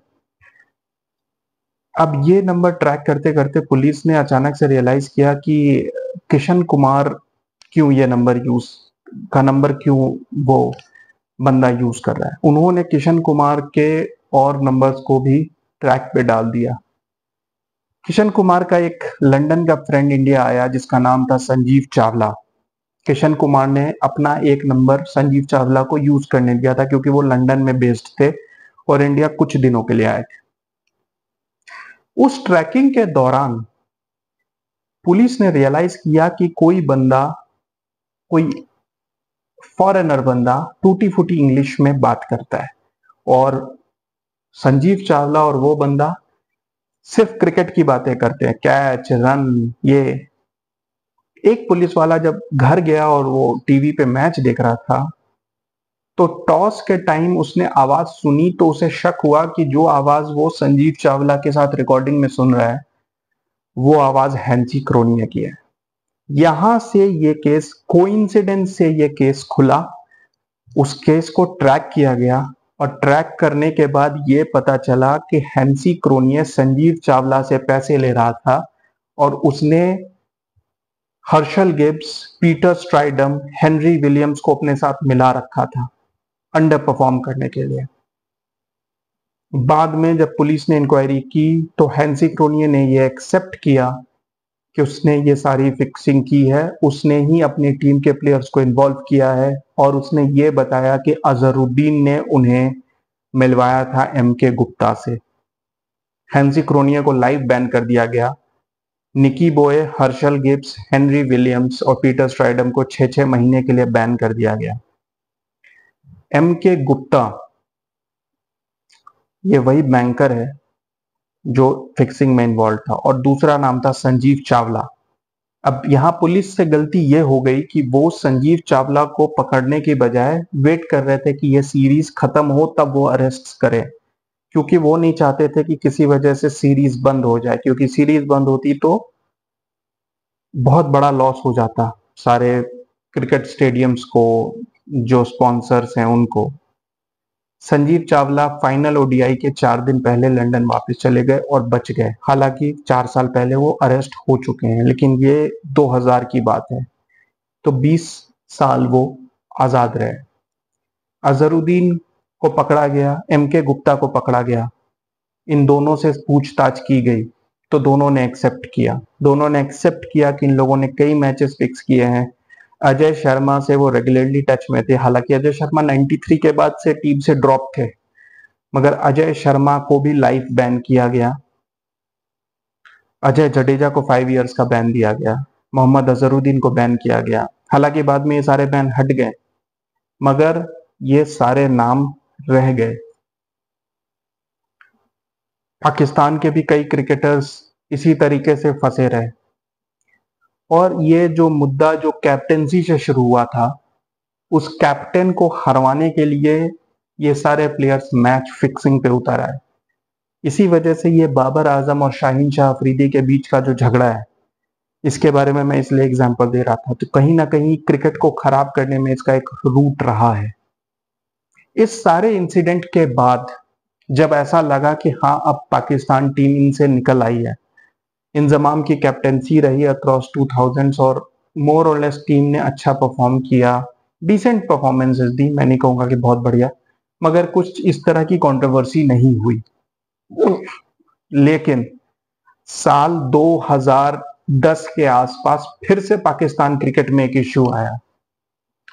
अब ये नंबर ट्रैक करते करते पुलिस ने अचानक से रियलाइज किया कि किशन कुमार क्यों ये नंबर क्यों वो बंदा यूज कर रहा है। उन्होंने किशन कुमार के और नंबर्स को भी ट्रैक पे डाल दिया। किशन कुमार का एक लंदन का फ्रेंड इंडिया आया जिसका नाम था संजीव चावला। किशन कुमार ने अपना एक नंबर संजीव चावला को यूज करने दिया था क्योंकि वो लंदन में बेस्ड थे और इंडिया कुछ दिनों के लिए आए थे। उस ट्रैकिंग के दौरान पुलिस ने रियलाइज किया कि कोई फॉरेनर बंदा टूटी फूटी इंग्लिश में बात करता है और संजीव चावला और वो बंदा सिर्फ क्रिकेट की बातें करते हैं, कैच रन ये। एक पुलिस वाला जब घर गया और वो टीवी पे मैच देख रहा था तो टॉस के टाइम उसने आवाज सुनी तो उसे शक हुआ कि जो आवाज वो संजीव चावला के साथ रिकॉर्डिंग में सुन रहा है वो आवाज हैंसी क्रोनिया की है। यहां से ये केस कोइंसिडेंस से ये केस खुला। उस केस को ट्रैक किया गया और ट्रैक करने के बाद ये पता चला कि हैंसी क्रोनिया संजीव चावला से पैसे ले रहा था और उसने Herschelle Gibbs, Pieter Strydom, Henry Williams को अपने साथ मिला रखा था अंडर परफॉर्म करने के लिए। बाद में जब पुलिस ने इंक्वायरी की तो हैंसी क्रोनिया ने ये एक्सेप्ट किया कि उसने ये सारी फिक्सिंग की है, उसने ही अपनी टीम के प्लेयर्स को इन्वॉल्व किया है और उसने ये बताया कि अजहरुद्दीन ने उन्हें मिलवाया था एम के गुप्ता से। हैंसी क्रोनिया को लाइव बैन कर दिया गया। Nicky Boje, Herschelle Gibbs, Henry Williams और पीटर स्ट्राइडम को 6-6 महीने के लिए बैन कर दिया गया। एम के गुप्ता ये वही बैंकर है जो फिक्सिंग में इन्वॉल्व था और दूसरा नाम था संजीव चावला। अब यहां पुलिस से गलती ये हो गई कि वो संजीव चावला को पकड़ने के बजाय वेट कर रहे थे कि ये सीरीज खत्म हो तब वो अरेस्ट करे, क्योंकि वो नहीं चाहते थे कि किसी वजह से सीरीज बंद हो जाए, क्योंकि सीरीज बंद होती तो बहुत बड़ा लॉस हो जाता सारे क्रिकेट स्टेडियम्स को, जो स्पॉन्सर्स हैं उनको। संजीव चावला फाइनल ओडीआई के 4 दिन पहले लंदन वापस चले गए और बच गए। हालांकि 4 साल पहले वो अरेस्ट हो चुके हैं, लेकिन ये 2000 की बात है तो 20 साल वो आजाद रहे। अजहरुद्दीन को पकड़ा गया, एम के गुप्ता को पकड़ा गया, इन दोनों से पूछताछ की गई तो दोनों ने एक्सेप्ट किया कि इन लोगों ने कई मैचेस फिक्स किए हैं। अजय शर्मा से वो रेगुलरली टच में थे। हालांकि अजय शर्मा 93 के बाद से टीम से ड्रॉप थे, मगर अजय शर्मा को भी लाइफ बैन किया गया। अजय जडेजा को 5 इयर्स का बैन दिया गया। मोहम्मद अजहरुद्दीन को बैन किया गया। हालांकि बाद में ये सारे बैन हट गए, मगर ये सारे नाम रह गए। पाकिस्तान के भी कई क्रिकेटर्स इसी तरीके से फंसे रहे और ये जो मुद्दा जो कैप्टेंसी से शुरू हुआ था, उस कैप्टन को हरवाने के लिए ये सारे प्लेयर्स मैच फिक्सिंग पे उतर आए। इसी वजह से ये बाबर आजम और शाहीन शाह अफरीदी के बीच का जो झगड़ा है, इसके बारे में मैं इसलिए एग्जांपल दे रहा था। तो कहीं ना कहीं क्रिकेट को खराब करने में इसका एक रूट रहा है। इस सारे इंसिडेंट के बाद जब ऐसा लगा कि हाँ अब पाकिस्तान टीम इनसे निकल आई है, इंजमाम की कैप्टेंसी रही अक्रॉस 2000s और मोर और लेस टीम ने अच्छा परफॉर्म किया, डिसेंट परफॉर्मेंसेस दी, मैं नहीं कहूंगा कि बहुत बढ़िया, मगर कुछ इस तरह की कंट्रोवर्सी नहीं हुई। लेकिन साल 2010 के आसपास फिर से पाकिस्तान क्रिकेट में एक इश्यू आया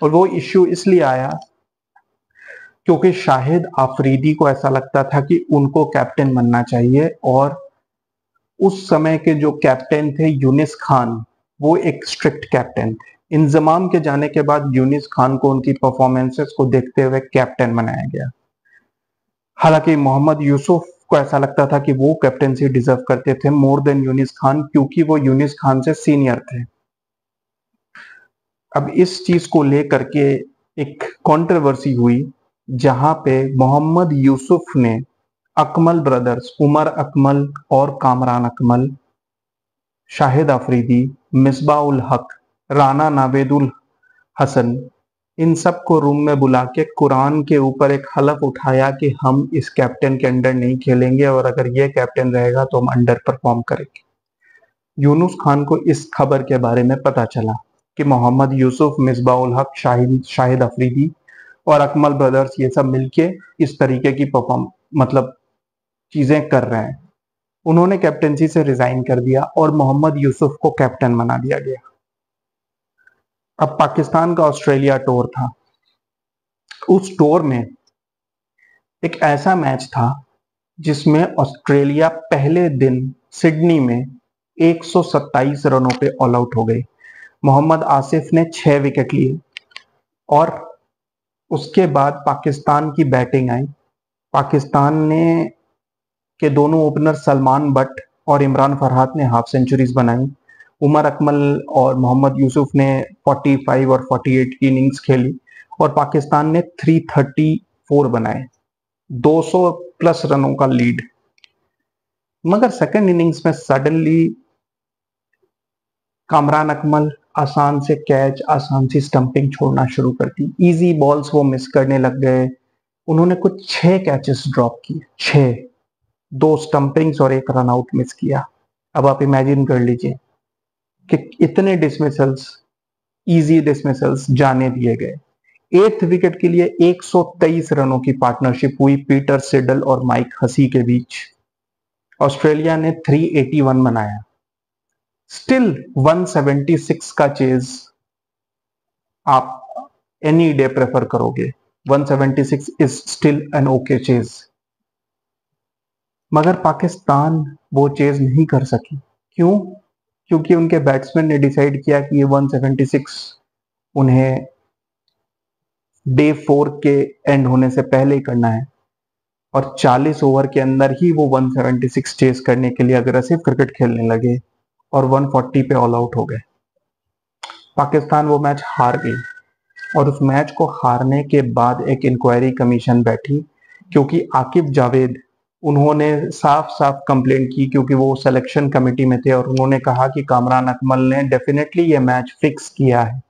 और वो इश्यू इसलिए आया क्योंकि शाहिद आफरीदी को ऐसा लगता था कि उनको कैप्टन बनना चाहिए और उस समय के जो कैप्टन थे यूनिस खान, वो एक स्ट्रिक्ट कैप्टन थे। इंजमाम के जाने के बाद यूनिस खान को उनकी परफॉर्मेंसेस को देखते हुए कैप्टन बनाया गया। हालांकि मोहम्मद यूसुफ को ऐसा लगता था कि वो कैप्टनसी डिजर्व करते थे मोर देन यूनिस खान, क्योंकि वो यूनिस खान से सीनियर थे। अब इस चीज को लेकर के एक कंट्रोवर्सी हुई जहां पे मोहम्मद यूसुफ ने अकमल ब्रदर्स, उमर अकमल और कामरान अकमल, शाहिद अफरीदी, मिसबा उल हक, राना नावेदुल हसन, इन सबको रूम में बुला के कुरान के ऊपर एक हलफ उठाया कि हम इस कैप्टन के अंडर नहीं खेलेंगे और अगर ये कैप्टन रहेगा तो हम अंडर परफॉर्म करेंगे। यूनुस खान को इस खबर के बारे में पता चला कि मोहम्मद यूसुफ, मिसबा उल हक, शाहिद अफरीदी और अकमल ब्रदर्स ये सब मिलके इस तरीके की परफॉर्म मतलब चीजें कर रहे हैं। उन्होंने कैप्टनसी से रिजाइन कर दिया और मोहम्मद यूसुफ को कैप्टन बना दिया गया। अब पाकिस्तान का ऑस्ट्रेलिया टूर था। उस टूर में एक ऐसा मैच था जिसमें ऑस्ट्रेलिया पहले दिन सिडनी में 127 रनों पे ऑल आउट हो गई। मोहम्मद आसिफ ने 6 विकेट लिए और उसके बाद पाकिस्तान की बैटिंग आई। पाकिस्तान ने के दोनों ओपनर सलमान बट और इमरान फरहाद ने हाफ सेंचुरीज बनाई। उमर अकमल और मोहम्मद यूसुफ ने 45 और 48 की इनिंग्स खेली और पाकिस्तान ने 334 बनाए, 200 प्लस रनों का लीड। मगर सेकंड इनिंग्स में सडनली कामरान अकमल आसान से कैच, आसान सी स्टंपिंग छोड़ना शुरू कर दी। इजी बॉल्स वो मिस करने लग गए। उन्होंने कुछ 6 कैचेस ड्रॉप किए, 6, 2 स्टंपिंग्स और 1 रन आउट मिस किया। अब आप इमेजिन कर लीजिए कि इतने डिसमिसल्स, इजी डिसमिसल्स जाने दिए गए। 8th विकेट के लिए 123 रनों की पार्टनरशिप हुई पीटर सिडल और माइक हसी के बीच। ऑस्ट्रेलिया ने 381 बनाया। स्टिल 176 का चेज आप एनी डे प्रेफर करोगे। 176 is still an okay chase. मगर पाकिस्तान वो चेज नहीं कर सकी। क्यों? क्योंकि उनके बैट्समैन ने डिसाइड किया कि ये 176 उन्हें डे 4 के एंड होने से पहले ही करना है और 40 ओवर के अंदर ही वो 176 चेस करने के लिए अग्रेसिव क्रिकेट खेलने लगे और 140 पे ऑल आउट हो गए। पाकिस्तान वो मैच हार गई और उस मैच को हारने के बाद एक इंक्वायरी कमीशन बैठी क्योंकि आकिब जावेद, उन्होंने साफ साफ कंप्लेंट की क्योंकि वो सिलेक्शन कमेटी में थे और उन्होंने कहा कि कामरान अकमल ने डेफिनेटली ये मैच फिक्स किया है।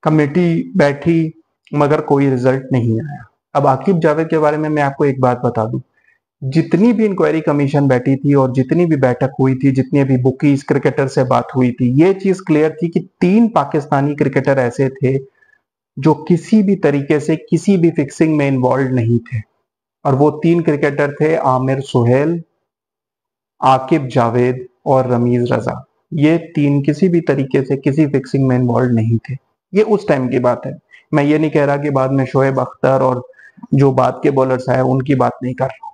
कमेटी बैठी मगर कोई रिजल्ट नहीं आया। अब आकिब जावेद के बारे में मैं आपको एक बात बता दूं, जितनी भी इंक्वायरी कमीशन बैठी थी और जितनी भी बैठक हुई थी, जितने भी बुकीज क्रिकेटर से बात हुई थी, ये चीज क्लियर थी कि 3 पाकिस्तानी क्रिकेटर ऐसे थे जो किसी भी तरीके से किसी भी फिक्सिंग में इन्वॉल्व नहीं थे और वो 3 क्रिकेटर थे आमिर सुहेल, आकिब जावेद और रमीज रजा। ये 3 किसी भी तरीके से किसी फिक्सिंग में इन्वॉल्व नहीं थे। ये उस टाइम की बात है। मैं ये नहीं कह रहा कि बाद में शोएब अख्तर और जो बाद के बॉलर्स आए उनकी बात नहीं कर रहा,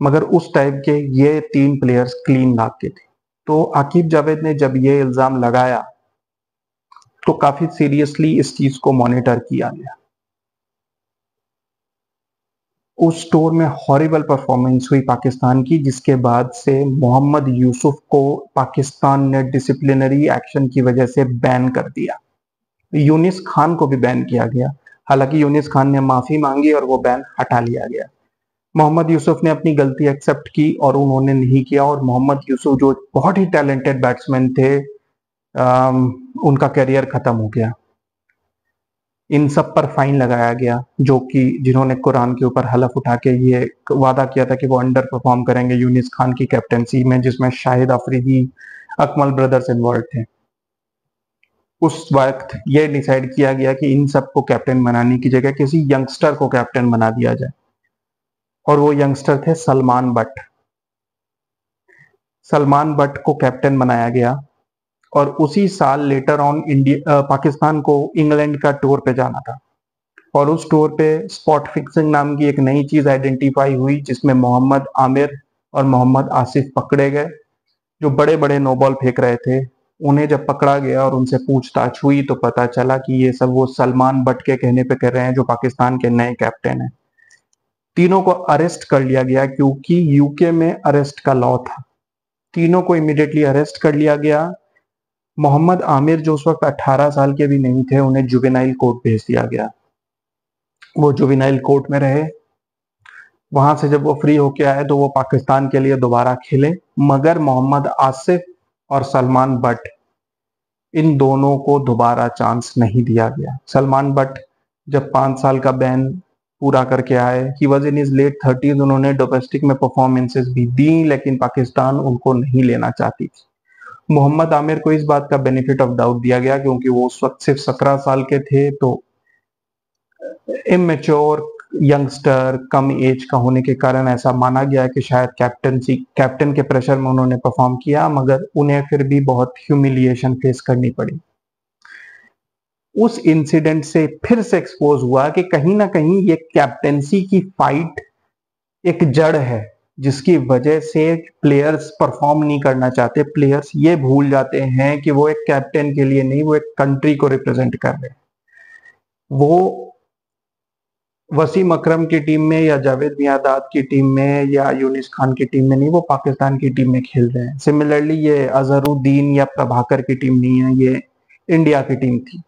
मगर उस टाइप के ये 3 प्लेयर्स क्लीन भाग के थे। तो आकिब जावेद ने जब ये इल्जाम लगाया तो काफी सीरियसली इस चीज को मॉनिटर किया गया। उस टूर में हॉरिबल परफॉर्मेंस हुई पाकिस्तान की, जिसके बाद से मोहम्मद यूसुफ को पाकिस्तान ने डिसिप्लिनरी एक्शन की वजह से बैन कर दिया। यूनिस खान को भी बैन किया गया। हालांकि यूनिस खान ने माफी मांगी और वो बैन हटा लिया गया। मोहम्मद यूसुफ ने अपनी गलती एक्सेप्ट की और उन्होंने नहीं किया और मोहम्मद यूसुफ जो बहुत ही टैलेंटेड बैट्समैन थे, उनका करियर खत्म हो गया। इन सब पर फाइन लगाया गया जो कि जिन्होंने कुरान के ऊपर हलफ उठा के ये वादा किया था कि वो अंडर परफॉर्म करेंगे यूनिस खान की कैप्टनसी में, जिसमें शाहिद अफरीदी, अकमल ब्रदर्स इन्वॉल्व थे। उस वक्त ये डिसाइड किया गया कि इन सबको कैप्टन बनाने की जगह किसी यंगस्टर को कैप्टन बना दिया जाए और वो यंगस्टर थे सलमान बट। सलमान बट को कैप्टन बनाया गया और उसी साल लेटर ऑन पाकिस्तान को इंग्लैंड का टूर पे जाना था और उस टूर पे स्पॉट फिक्सिंग नाम की एक नई चीज आइडेंटिफाई हुई जिसमें मोहम्मद आमिर और मोहम्मद आसिफ पकड़े गए, जो बड़े बड़े नो बॉल फेंक रहे थे। उन्हें जब पकड़ा गया और उनसे पूछताछ हुई तो पता चला कि ये सब वो सलमान बट के कहने पे कर रहे हैं जो पाकिस्तान के नए कैप्टन हैं। तीनों को अरेस्ट कर लिया गया क्योंकि यूके में अरेस्ट का लॉ था। तीनों को इमीडिएटली अरेस्ट कर लिया गया। मोहम्मद आमिर जो उस वक्त 18 साल के भी नहीं थे, उन्हें जुवेनाइल कोर्ट भेज दिया गया। वो जुवेनाइल कोर्ट में रहे। वहां से जब वो फ्री होके आए तो वो पाकिस्तान के लिए दोबारा खेले, मगर मोहम्मद आसिफ और सलमान बट, इन दोनों को दोबारा चांस नहीं दिया गया। सलमान बट जब 5 साल का बैन पूरा करके आए, he was in his late 30s, उन्होंने डोमेस्टिक में परफॉर्मेंसेस भी दी, लेकिन पाकिस्तान उनको नहीं लेना चाहती थी। मोहम्मद आमिर को इस बात का बेनिफिट ऑफ डाउट दिया गया क्योंकि वो उस वक्त सिर्फ 17 साल के थे, तो इमेच्योर यंगस्टर, कम एज का होने के कारण ऐसा माना गया कि शायद कैप्टन के प्रेशर में उन्होंने परफॉर्म किया, मगर उन्हें फिर भी बहुत ह्यूमिलिएशन फेस करनी पड़ी। उस इंसिडेंट से फिर से एक्सपोज हुआ कि कहीं ना कहीं ये कैप्टेंसी की फाइट एक जड़ है, जिसकी वजह से प्लेयर्स परफॉर्म नहीं करना चाहते। प्लेयर्स ये भूल जाते हैं कि वो एक कैप्टन के लिए नहीं, वो एक कंट्री को रिप्रेजेंट कर रहे हैं। वो वसीम अकरम की टीम में या जावेद मियांदाद की टीम में या यूनिस खान की टीम में नहीं, वो पाकिस्तान की टीम में खेल रहे हैं। सिमिलरली ये अजहरुद्दीन या प्रभाकर की टीम नहीं है, ये इंडिया की टीम थी।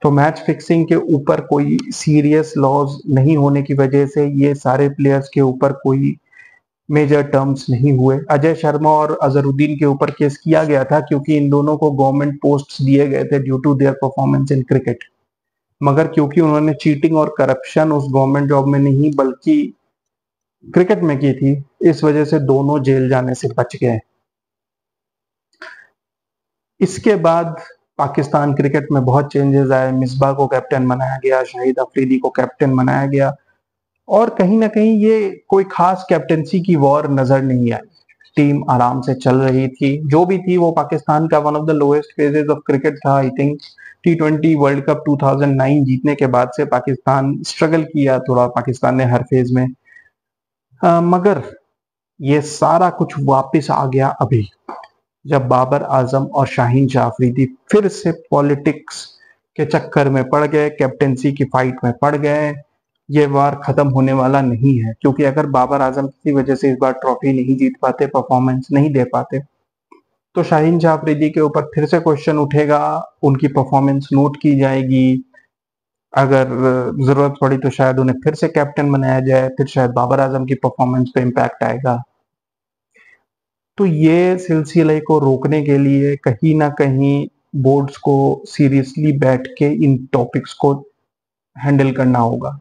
तो मैच फिक्सिंग के ऊपर कोई सीरियस लॉज नहीं होने की वजह से ये सारे प्लेयर्स के ऊपर कोई मेजर टर्म्स नहीं हुए। अजय शर्मा और अजहरुद्दीन के ऊपर केस किया गया था क्योंकि इन दोनों को गवर्नमेंट पोस्ट्स दिए गए थे due to their performance in cricket, मगर क्योंकि उन्होंने चीटिंग और करप्शन उस गवर्नमेंट जॉब में नहीं बल्कि क्रिकेट में की थी, इस वजह से दोनों जेल जाने से बच गए। इसके बाद पाकिस्तान क्रिकेट में बहुत चेंजेस आए। मिसबाह को कैप्टन बनाया गया, शाहिद अफरीदी को कैप्टन बनाया गया, और कहीं ना कहीं ये कोई खास कैप्टनसी की वॉर नजर नहीं आई। टीम आराम से चल रही थी, जो भी थी वो पाकिस्तान का one of the lowest phases of cricket था। I think T20 world cup 2009 जीतने के बाद से पाकिस्तान स्ट्रगल किया थोड़ा, पाकिस्तान ने हर फेज में, मगर ये सारा कुछ वापस आ गया अभी, जब बाबर आजम और शाहीन शाह अफरीदी फिर से पॉलिटिक्स के चक्कर में पड़ गए, कैप्टेंसी की फाइट में पड़ गए। ये वार खत्म होने वाला नहीं है, क्योंकि अगर बाबर आजम किसी वजह से इस बार ट्रॉफी नहीं जीत पाते, परफॉर्मेंस नहीं दे पाते, तो शाहीन शाह अफरीदी के ऊपर फिर से क्वेश्चन उठेगा, उनकी परफॉर्मेंस नोट की जाएगी। अगर जरूरत पड़ी तो शायद उन्हें फिर से कैप्टन बनाया जाए, फिर शायद बाबर आजम की परफॉर्मेंस पे इम्पैक्ट आएगा। तो ये सिलसिले को रोकने के लिए कहीं ना कहीं बोर्ड्स को सीरियसली बैठ के इन टॉपिक्स को हैंडल करना होगा,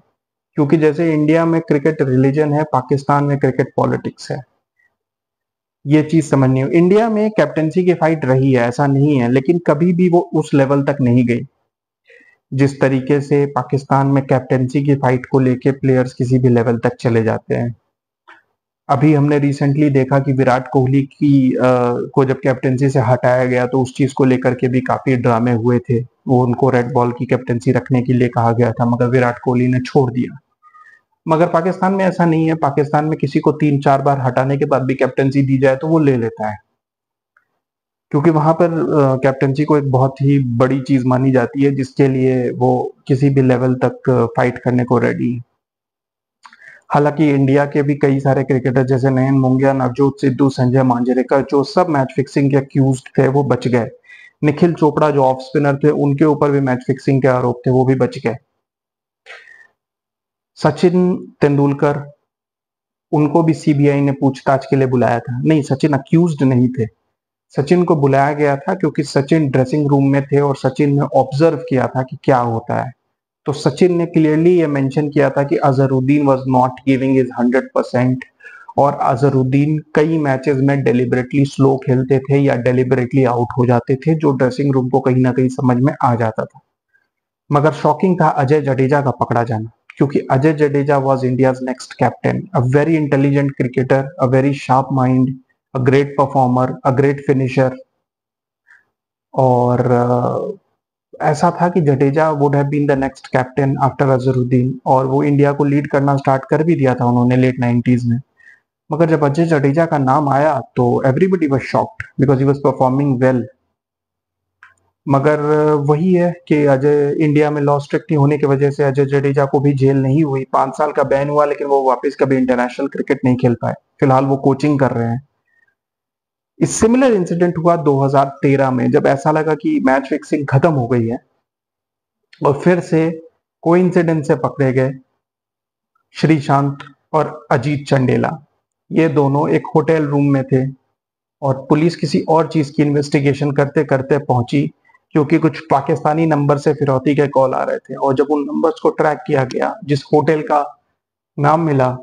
क्योंकि जैसे इंडिया में क्रिकेट रिलीजन है, पाकिस्तान में क्रिकेट पॉलिटिक्स है। ये चीज समझनी हो। इंडिया में कैप्टेंसी की फाइट रही है, ऐसा नहीं है, लेकिन कभी भी वो उस लेवल तक नहीं गई जिस तरीके से पाकिस्तान में कैप्टेंसी की फाइट को लेके प्लेयर्स किसी भी लेवल तक चले जाते हैं। अभी हमने रिसेंटली देखा कि विराट कोहली को जब कैप्टेंसी से हटाया गया तो उस चीज को लेकर के भी काफी ड्रामे हुए थे। वो उनको रेड बॉल की कैप्टेंसी रखने के लिए कहा गया था, मगर विराट कोहली ने छोड़ दिया। मगर पाकिस्तान में ऐसा नहीं है। पाकिस्तान में किसी को 3-4 बार हटाने के बाद भी कैप्टेंसी दी जाए तो वो ले लेता है, क्योंकि वहां पर कैप्टेंसी को एक बहुत ही बड़ी चीज मानी जाती है, जिसके लिए वो किसी भी लेवल तक फाइट करने को रेडी है। हालांकि इंडिया के भी कई सारे क्रिकेटर जैसे नयन मोंगिया, नवजोत सिद्धू, संजय मांजरेकर, जो सब मैच फिक्सिंग के अक्यूज थे, वो बच गए। निखिल चोपड़ा जो ऑफ स्पिनर थे, उनके ऊपर भी मैच फिक्सिंग के आरोप थे, वो भी बच गए। सचिन तेंदुलकर, उनको भी सीबीआई ने पूछताछ के लिए बुलाया था। नहीं, सचिन अक्यूज्ड नहीं थे। सचिन को बुलाया गया था क्योंकि सचिन ड्रेसिंग रूम में थे और सचिन ने ऑब्जर्व किया था कि क्या होता है। तो सचिन ने क्लियरली ये मेंशन किया था कि Azharuddin was not giving his 100%, और अजहरुद्दीन कई मैचेस में डेलिबरेटली स्लो खेलते थे या डेलिबरेटली आउट हो जाते थे, जो ड्रेसिंग रूम को कहीं ना कहीं समझ में आ जाता था। मगर शॉकिंग था अजय जडेजा का पकड़ा जाना, क्योंकि Ajay Jadeja was India's next captain, a very intelligent cricketer, a very sharp mind, a great performer, a great finisher. और ऐसा था कि Jadeja would have been the next captain after Azharuddin, और वो इंडिया को लीड करना स्टार्ट कर भी दिया था उन्होंने लेट 90s में। मगर जब अजय जडेजा का नाम आया तो everybody was shocked because he was performing well. मगर वही है कि अजय इंडिया में लॉ स्ट्रिक्टली होने की वजह से अजय जडेजा को भी जेल नहीं हुई, 5 साल का बैन हुआ, लेकिन वो वापस कभी इंटरनेशनल क्रिकेट नहीं खेल पाए। फिलहाल वो कोचिंग कर रहे हैं। इस सिमिलर इंसिडेंट हुआ 2013 में, जब ऐसा लगा कि मैच फिक्सिंग खत्म हो गई है और फिर से कोइंसिडेंस से पकड़े गए श्रीशांत और अजीत चंडेला। ये दोनों एक होटल रूम में थे और पुलिस किसी और चीज की इन्वेस्टिगेशन करते करते पहुंची, क्योंकि कुछ पाकिस्तानी नंबर से फिरौती के कॉल आ रहे थे। और जब उन नंबर्स को ट्रैक किया गया, जिस होटल का नाम मिला,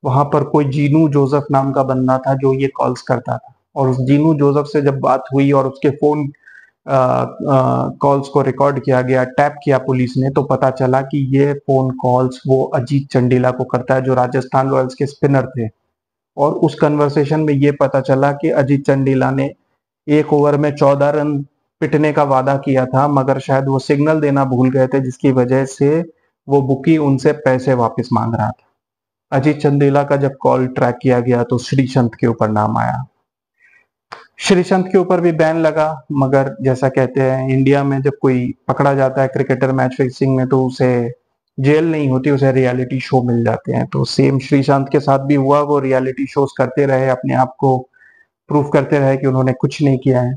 वहां पर कोई जीनू जोसेफ नाम का बंदा था जो ये कॉल्स करता था। और उस जीनू जोसेफ से जब बात हुई और उसके फोन कॉल्स को रिकॉर्ड किया गया, टैप किया पुलिस ने, तो पता चला कि ये फोन कॉल्स वो अजीत चंडीला को करता है, जो राजस्थान रॉयल्स के स्पिनर थे। और उस कन्वर्सेशन में ये पता चला कि अजीत चंडीला ने एक ओवर में 14 रन पिटने का वादा किया था, मगर शायद वो सिग्नल देना भूल गए थे, जिसकी वजह से वो बुकी उनसे पैसे वापस मांग रहा था। अजीत चंडीला का जब कॉल ट्रैक किया गया तो श्रीसंत के ऊपर नाम आया। श्रीसंत के ऊपर भी बैन लगा, मगर जैसा कहते हैं इंडिया में जब कोई पकड़ा जाता है क्रिकेटर मैच फिक्सिंग में, तो उसे जेल नहीं होती, उसे रियलिटी शो मिल जाते हैं। तो सेम श्रीशांत के साथ भी हुआ। वो रियलिटी शोज करते रहे, अपने आप को प्रूव करते रहे कि उन्होंने कुछ नहीं किया है,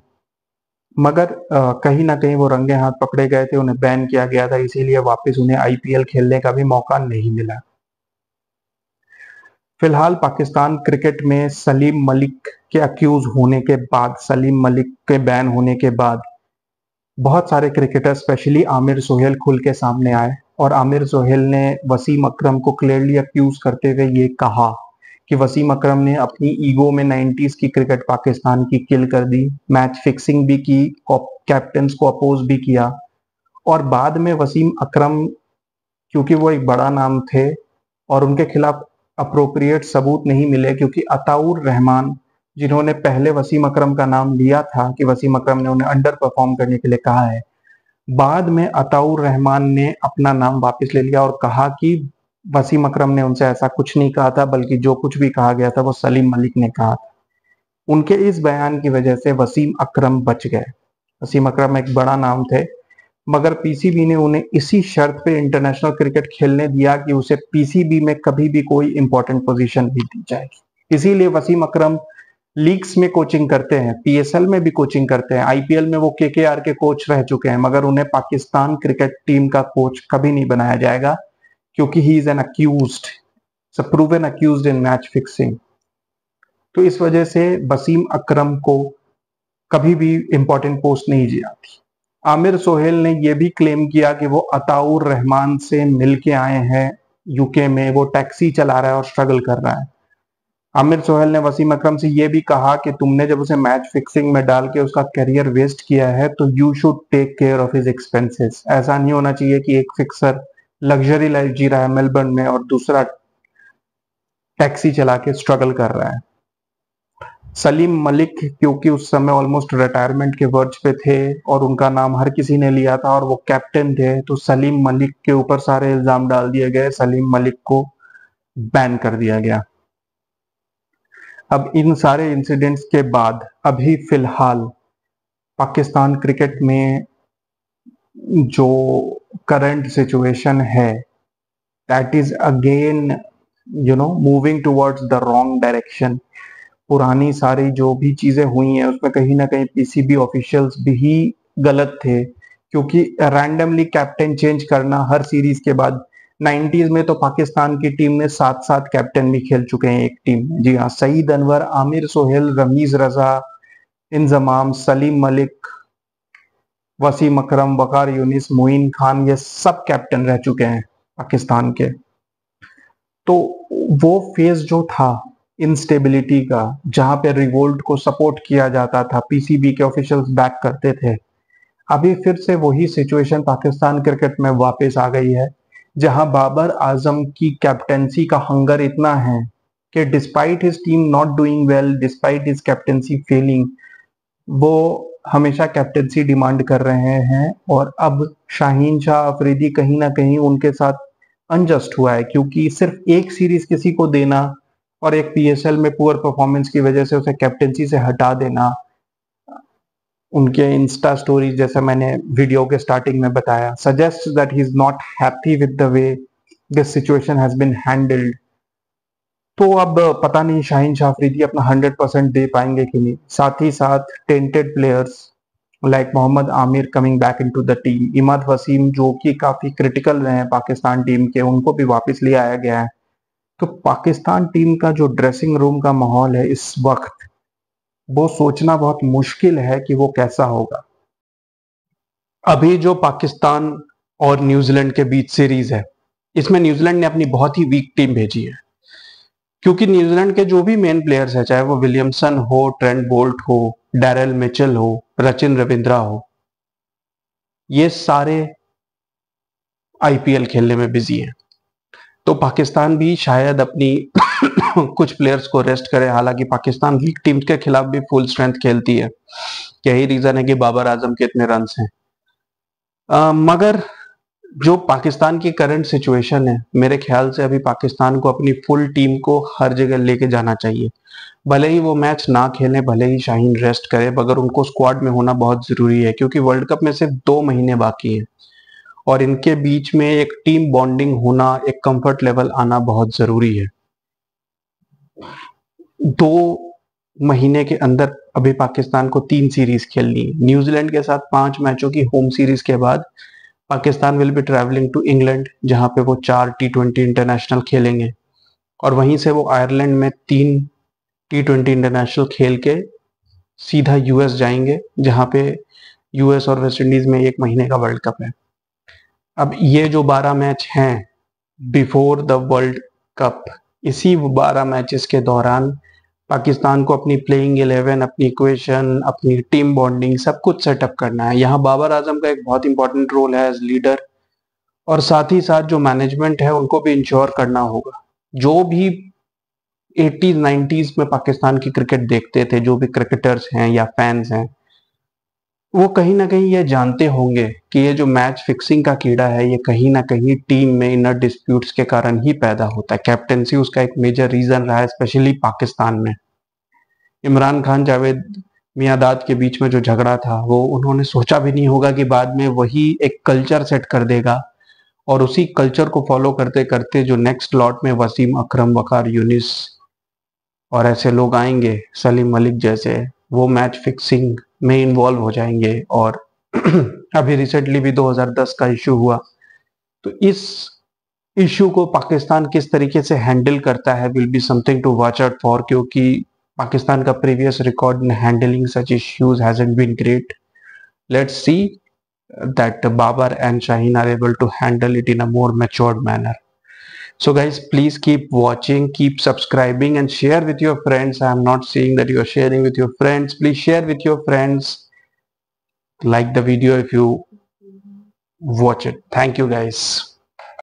मगर कहीं ना कहीं वो रंगे हाथ पकड़े गए थे, उन्हें बैन किया गया था, इसीलिए वापस उन्हें आईपीएल खेलने का भी मौका नहीं मिला। फिलहाल पाकिस्तान क्रिकेट में सलीम मलिक के अक्यूज होने के बाद, सलीम मलिक के बैन होने के बाद, बहुत सारे क्रिकेटर स्पेशली आमिर सोहेल खुल के सामने आए। और आमिर सोहेल ने वसीम अकरम को क्लियरली अक्यूज करते हुए ये कहा कि वसीम अकरम ने अपनी ईगो में 90s की क्रिकेट पाकिस्तान की किल कर दी, मैच फिक्सिंग भी की, कैप्टन को अपोज भी किया। और बाद में वसीम अकरम, क्योंकि वो एक बड़ा नाम थे और उनके खिलाफ अप्रोप्रिएट सबूत नहीं मिले, क्योंकि अताउर रहमान, जिन्होंने पहले वसीम अकरम का नाम लिया था कि वसीम अकरम ने उन्हें अंडर परफॉर्म करने के लिए कहा है, बाद में अताउर रहमान ने अपना नाम वापस ले लिया और कहा कि वसीम अकरम ने उनसे ऐसा कुछ नहीं कहा था, बल्कि जो कुछ भी कहा गया था वो सलीम मलिक ने कहा था। उनके इस बयान की वजह से वसीम अकरम बच गए। वसीम अकरम एक बड़ा नाम थे, मगर पीसीबी ने उन्हें इसी शर्त पे इंटरनेशनल क्रिकेट खेलने दिया कि उसे पीसीबी में कभी भी कोई इंपॉर्टेंट पोजीशन नहीं दी जाएगी। इसीलिए वसीम अकरम लीग्स में कोचिंग करते हैं, पीएसएल में भी कोचिंग करते हैं, आईपीएल में वो केकेआर के कोच रह चुके हैं, मगर उन्हें पाकिस्तान क्रिकेट टीम का कोच कभी नहीं बनाया जाएगा, क्योंकि he is an accused, proven accused in match fixing. तो इस वजह से वसीम अकरम को कभी भी इंपॉर्टेंट पोस्ट नहीं दी जाती। आमिर सोहेल ने यह भी क्लेम किया कि वो अताउर रहमान से मिलके आए हैं यूके में, वो टैक्सी चला रहा है और स्ट्रगल कर रहा है। आमिर सोहेल ने वसीम अकरम से यह भी कहा कि तुमने जब उसे मैच फिक्सिंग में डाल के उसका करियर वेस्ट किया है, तो you should take care of his expenses. ऐसा नहीं होना चाहिए कि एक फिक्सर लग्जरी लाइफ जी रहा है मेलबर्न में और दूसरा टैक्सी चला के स्ट्रगल कर रहा है। सलीम मलिक, क्योंकि उस समय ऑलमोस्ट रिटायरमेंट के वर्ज पे थे और उनका नाम हर किसी ने लिया था और वो कैप्टन थे, तो सलीम मलिक के ऊपर सारे इल्जाम डाल दिए गए, सलीम मलिक को बैन कर दिया गया। अब इन सारे इंसिडेंट्स के बाद अभी फिलहाल पाकिस्तान क्रिकेट में जो करंट सिचुएशन है, that is again moving towards the wrong direction. पुरानी सारी जो भी चीजें हुई हैं उसमें कहीं ना कहीं पीसीबी ऑफिशियल्स भी गलत थे, क्योंकि रैंडमली कैप्टन चेंज करना हर सीरीज के बाद, 90s में तो पाकिस्तान की टीम में 7-7 कैप्टन भी खेल चुके हैं एक टीम में। जी हाँ, सईद अनवर, आमिर सोहेल, रमीज रजा, इंजमाम, सलीम मलिक, वसीम अकरम, वकार यूनिस, मोइन खान, ये सब कैप्टन रह चुके हैं पाकिस्तान के। तो वो फेज जो था इंस्टेबिलिटी का, जहां पे रिवोल्ट को सपोर्ट किया जाता था, पीसीबी के ऑफिशियल्स बैक करते थे, अभी फिर से वही सिचुएशन पाकिस्तान क्रिकेट में वापस आ गई है, जहां बाबर आजम की कैप्टेंसी का हंगर इतना है कि despite his team not doing well, despite his captaincy failing, वो हमेशा कैप्टेंसी डिमांड कर रहे हैं। और अब शाहीन शाह अफरीदी कहीं ना कहीं उनके साथ अनजस्ट हुआ है, क्योंकि सिर्फ एक सीरीज किसी को देना और एक पीएसएल में पुअर परफॉर्मेंस की वजह से उसे कैप्टेंसी से हटा देना, उनके इंस्टा स्टोरी जैसा मैंने वीडियो के स्टार्टिंग में बताया, suggest that he is not happy with the way this situation has been handled. तो अब पता नहीं शाहीन शाह अफरीदी अपना 100% दे पाएंगे कि नहीं। साथ ही साथ tainted players like Mohammad Amir coming back into the team, Imad Wasim जो कि काफी क्रिटिकल रहे हैं पाकिस्तान टीम के, उनको भी वापस ले आया गया है। तो पाकिस्तान टीम का जो ड्रेसिंग रूम का माहौल है इस वक्त, वो सोचना बहुत मुश्किल है कि वो कैसा होगा। अभी जो पाकिस्तान और न्यूजीलैंड के बीच सीरीज है, इसमें न्यूजीलैंड ने अपनी बहुत ही वीक टीम भेजी है, क्योंकि न्यूजीलैंड के जो भी मेन प्लेयर्स है, चाहे वो विलियमसन हो, ट्रेंट बोल्ट हो, डैरेल मिचेल हो, रचिन रविंद्रा हो, ये सारे आईपीएल खेलने में बिजी हैं। तो पाकिस्तान भी शायद अपनी कुछ प्लेयर्स को रेस्ट करे। हालांकि पाकिस्तान वीक टीम के खिलाफ भी फुल स्ट्रेंथ खेलती है, यही रीजन है कि बाबर आजम के इतने रन हैं। मगर जो पाकिस्तान की करंट सिचुएशन है, मेरे ख्याल से अभी पाकिस्तान को अपनी फुल टीम को हर जगह लेके जाना चाहिए। भले ही वो मैच ना खेलें, भले ही शाहीन रेस्ट करे, मगर उनको स्क्वाड में होना बहुत जरूरी है, क्योंकि वर्ल्ड कप में सिर्फ 2 महीने बाकी हैं और इनके बीच में एक टीम बॉन्डिंग होना, एक कंफर्ट लेवल आना बहुत जरूरी है। 2 महीने के अंदर अभी पाकिस्तान को 3 सीरीज खेलनी है। न्यूजीलैंड के साथ 5 मैचों की होम सीरीज के बाद Pakistan will be travelling to England, जहां पे वो 4 T20 इंटरनेशनल खेलेंगे और वहीं से वो आयरलैंड में 3 T20 इंटरनेशनल खेल के सीधा यूएस जाएंगे, जहां पे यूएस और वेस्ट इंडीज में 1 महीने का वर्ल्ड कप है। अब ये जो 12 मैच हैं बिफोर द वर्ल्ड कप, इसी 12 मैचेस के दौरान पाकिस्तान को अपनी प्लेइंग 11, अपनी इक्वेशन, अपनी टीम बॉन्डिंग सब कुछ सेटअप करना है। यहाँ बाबर आजम का एक बहुत इंपॉर्टेंट रोल है एज लीडर, और साथ ही साथ जो मैनेजमेंट है उनको भी इंश्योर करना होगा। जो भी 80s 90s में पाकिस्तान की क्रिकेट देखते थे, जो भी क्रिकेटर्स हैं या फैंस हैं, वो कहीं ना कहीं ये जानते होंगे कि ये जो मैच फिक्सिंग का कीड़ा है, ये कहीं ना कहीं टीम में इनर डिस्प्यूट्स के कारण ही पैदा होता है। कैप्टेंसी उसका एक मेजर रीजन रहा है, स्पेशली पाकिस्तान में। इमरान खान जावेद मियांदाद के बीच में जो झगड़ा था, वो उन्होंने सोचा भी नहीं होगा कि बाद में वही एक कल्चर सेट कर देगा, और उसी कल्चर को फॉलो करते करते जो नेक्स्ट लॉट में वसीम अकरम, वकार यूनिस और ऐसे लोग आएंगे, सलीम मलिक जैसे, वो मैच फिक्सिंग में इन्वॉल्व हो जाएंगे। और अभी रिसेंटली भी 2010 का इश्यू हुआ। तो इस इश्यू को पाकिस्तान किस तरीके से हैंडल करता है will be something to watch out for, क्योंकि पाकिस्तान का previous record in handling such issues hasn't been great. Let's see that Babar and Shaheen are able to handle it in a more matured manner. So guys, please keep watching, keep subscribing and share with your friends. I am not saying that you are sharing with your friends. Please share with your friends. Like the video if you watch it. Thank you guys.